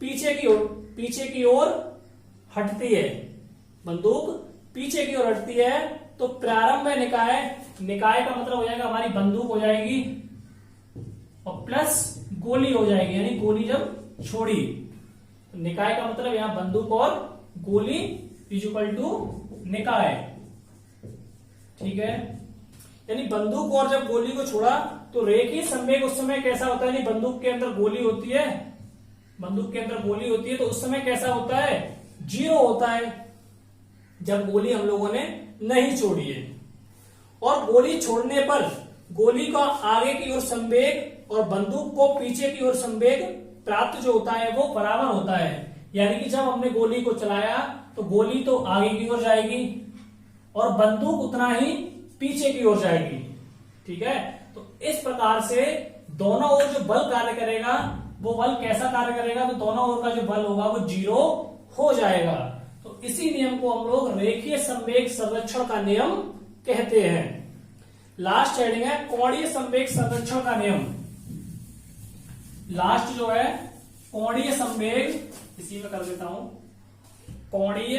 पीछे की ओर हटती है, बंदूक पीछे की ओर हटती है। तो प्रारंभ में निकाय का मतलब हो जाएगा हमारी बंदूक हो जाएगी और प्लस गोली हो जाएगी, यानी गोली जब छोड़ी। निकाय का मतलब यहां बंदूक और गोली इक्वल टू निकाय, ठीक है। यानी बंदूक और जब गोली को छोड़ा तो रेखीय संवेग उस समय कैसा होता है, बंदूक के अंदर गोली होती है तो उस समय कैसा होता है, 0 होता है जब गोली हम लोगों ने नहीं छोड़ी है। और गोली छोड़ने पर गोली का आगे की ओर संवेग और बंदूक को पीछे की ओर संवेग प्राप्त जो होता है वो बराबर होता है। यानी कि जब हमने गोली को चलाया तो गोली तो आगे की ओर जाएगी और बंदूक उतना ही पीछे की ओर जाएगी, ठीक है। तो इस प्रकार से दोनों ओर जो बल कार्य करेगा वो बल कैसा कार्य करेगा, तो दोनों ओर का जो बल होगा वो 0 हो जाएगा। तो इसी नियम को हम लोग रेखीय संवेग संरक्षण का नियम कहते हैं। लास्ट हेडिंग है कोणीय संवेग संरक्षण का नियम। लास्ट जो है कोणीय संवेग, इसी में कर देता हूं, कोणीय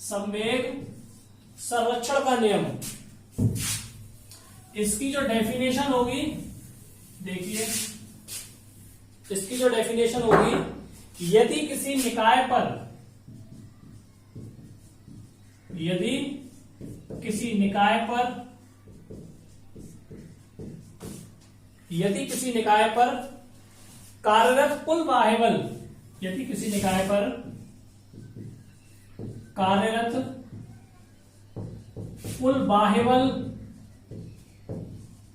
संवेग संरक्षण का नियम। इसकी जो डेफिनेशन होगी, देखिए इसकी जो डेफिनेशन होगी, यदि किसी निकाय पर कार्यरत कुल बाह्य बल,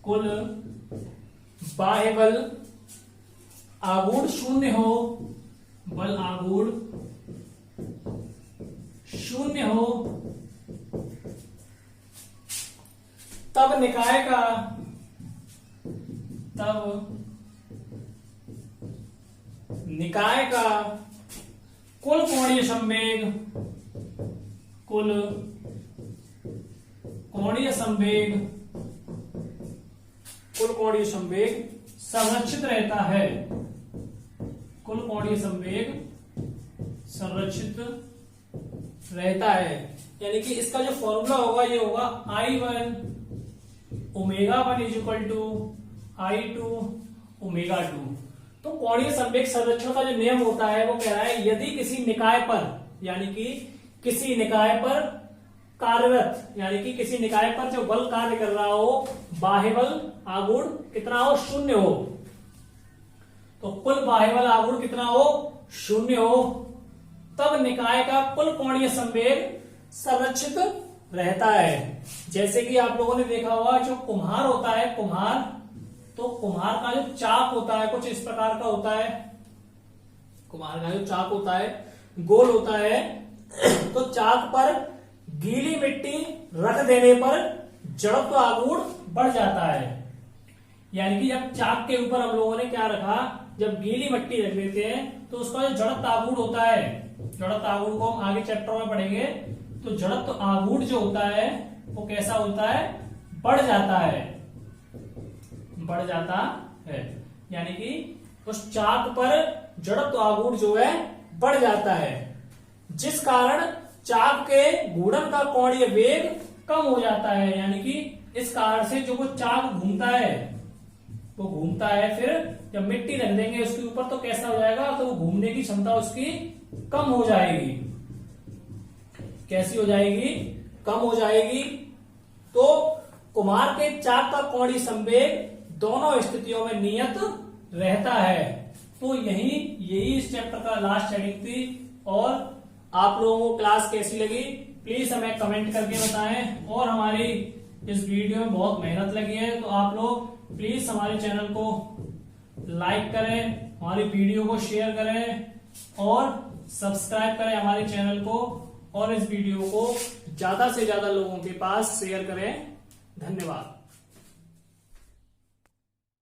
कुल बाह्य बल आगूढ़ शून्य हो, बल आगूढ़ शून्य हो, तब निकाय का कुल कोणीय संवेग संरक्षित रहता है, कुल कोणीय संवेग संरक्षित रहता है। यानी कि इसका जो फॉर्मूला होगा ये होगा I1 ω1 इक्वल टू I2 ω2। तो कोणीय संवेग संरक्षण का जो नियम होता है वो कह रहा है, यदि किसी निकाय पर, यानी कि किसी निकाय पर कार्यरत, यानी कि किसी निकाय पर जो बल कार्य कर रहा हो, बाह्य बल आगूढ़ कितना हो, 0 हो, तो कुल बाह्य बल आगूढ़ कितना हो, 0 हो, तब निकाय का कुल कोणीय संवेग संरक्षित रहता है। जैसे कि आप लोगों ने देखा होगा, जो कुम्हार होता है, तो कुम्हार का जो चाक होता है कुछ इस प्रकार का होता है। कुम्हार का जो चाक होता है गोल होता है, तो चाक पर गीली मिट्टी रख देने पर जड़त्व आगूढ़ बढ़ जाता है। यानी कि जब चाक के ऊपर हम लोगों ने क्या रखा, जब गीली मिट्टी रख देते हैं तो उसका जो जड़त्व आघूर्ण होता है, जड़त्व आघूर्ण को हम आगे चैप्टर में पढ़ेंगे, तो जड़त्व आघूर्ण जो होता है वो कैसा होता है, बढ़ जाता है, बढ़ जाता है। यानी कि उस चाक पर जड़त्व आघूर्ण जो है बढ़ जाता है, जिस कारण चाक के घूर्णन का कोणीय वेग कम हो जाता है। यानी कि इस कारण से जो वो चाक घूमता है, वो घूमता है, फिर जब मिट्टी रख देंगे उसके ऊपर तो कैसा हो जाएगा, तो वो घूमने की क्षमता उसकी कम हो जाएगी। कैसी हो जाएगी, कम हो जाएगी। तो कुम्हार के चाक का कोणीय संवेग दोनों स्थितियों में नियत रहता है। तो यही इस चैप्टर का लास्ट हेडिंग थी। और आप लोगों को क्लास कैसी लगी प्लीज हमें कमेंट करके बताएं। और हमारी इस वीडियो में बहुत मेहनत लगी है, तो आप लोग प्लीज हमारे चैनल को लाइक करें, हमारी वीडियो को शेयर करें और सब्सक्राइब करें हमारे चैनल को, और इस वीडियो को ज्यादा से ज्यादा लोगों के पास शेयर करें। धन्यवाद।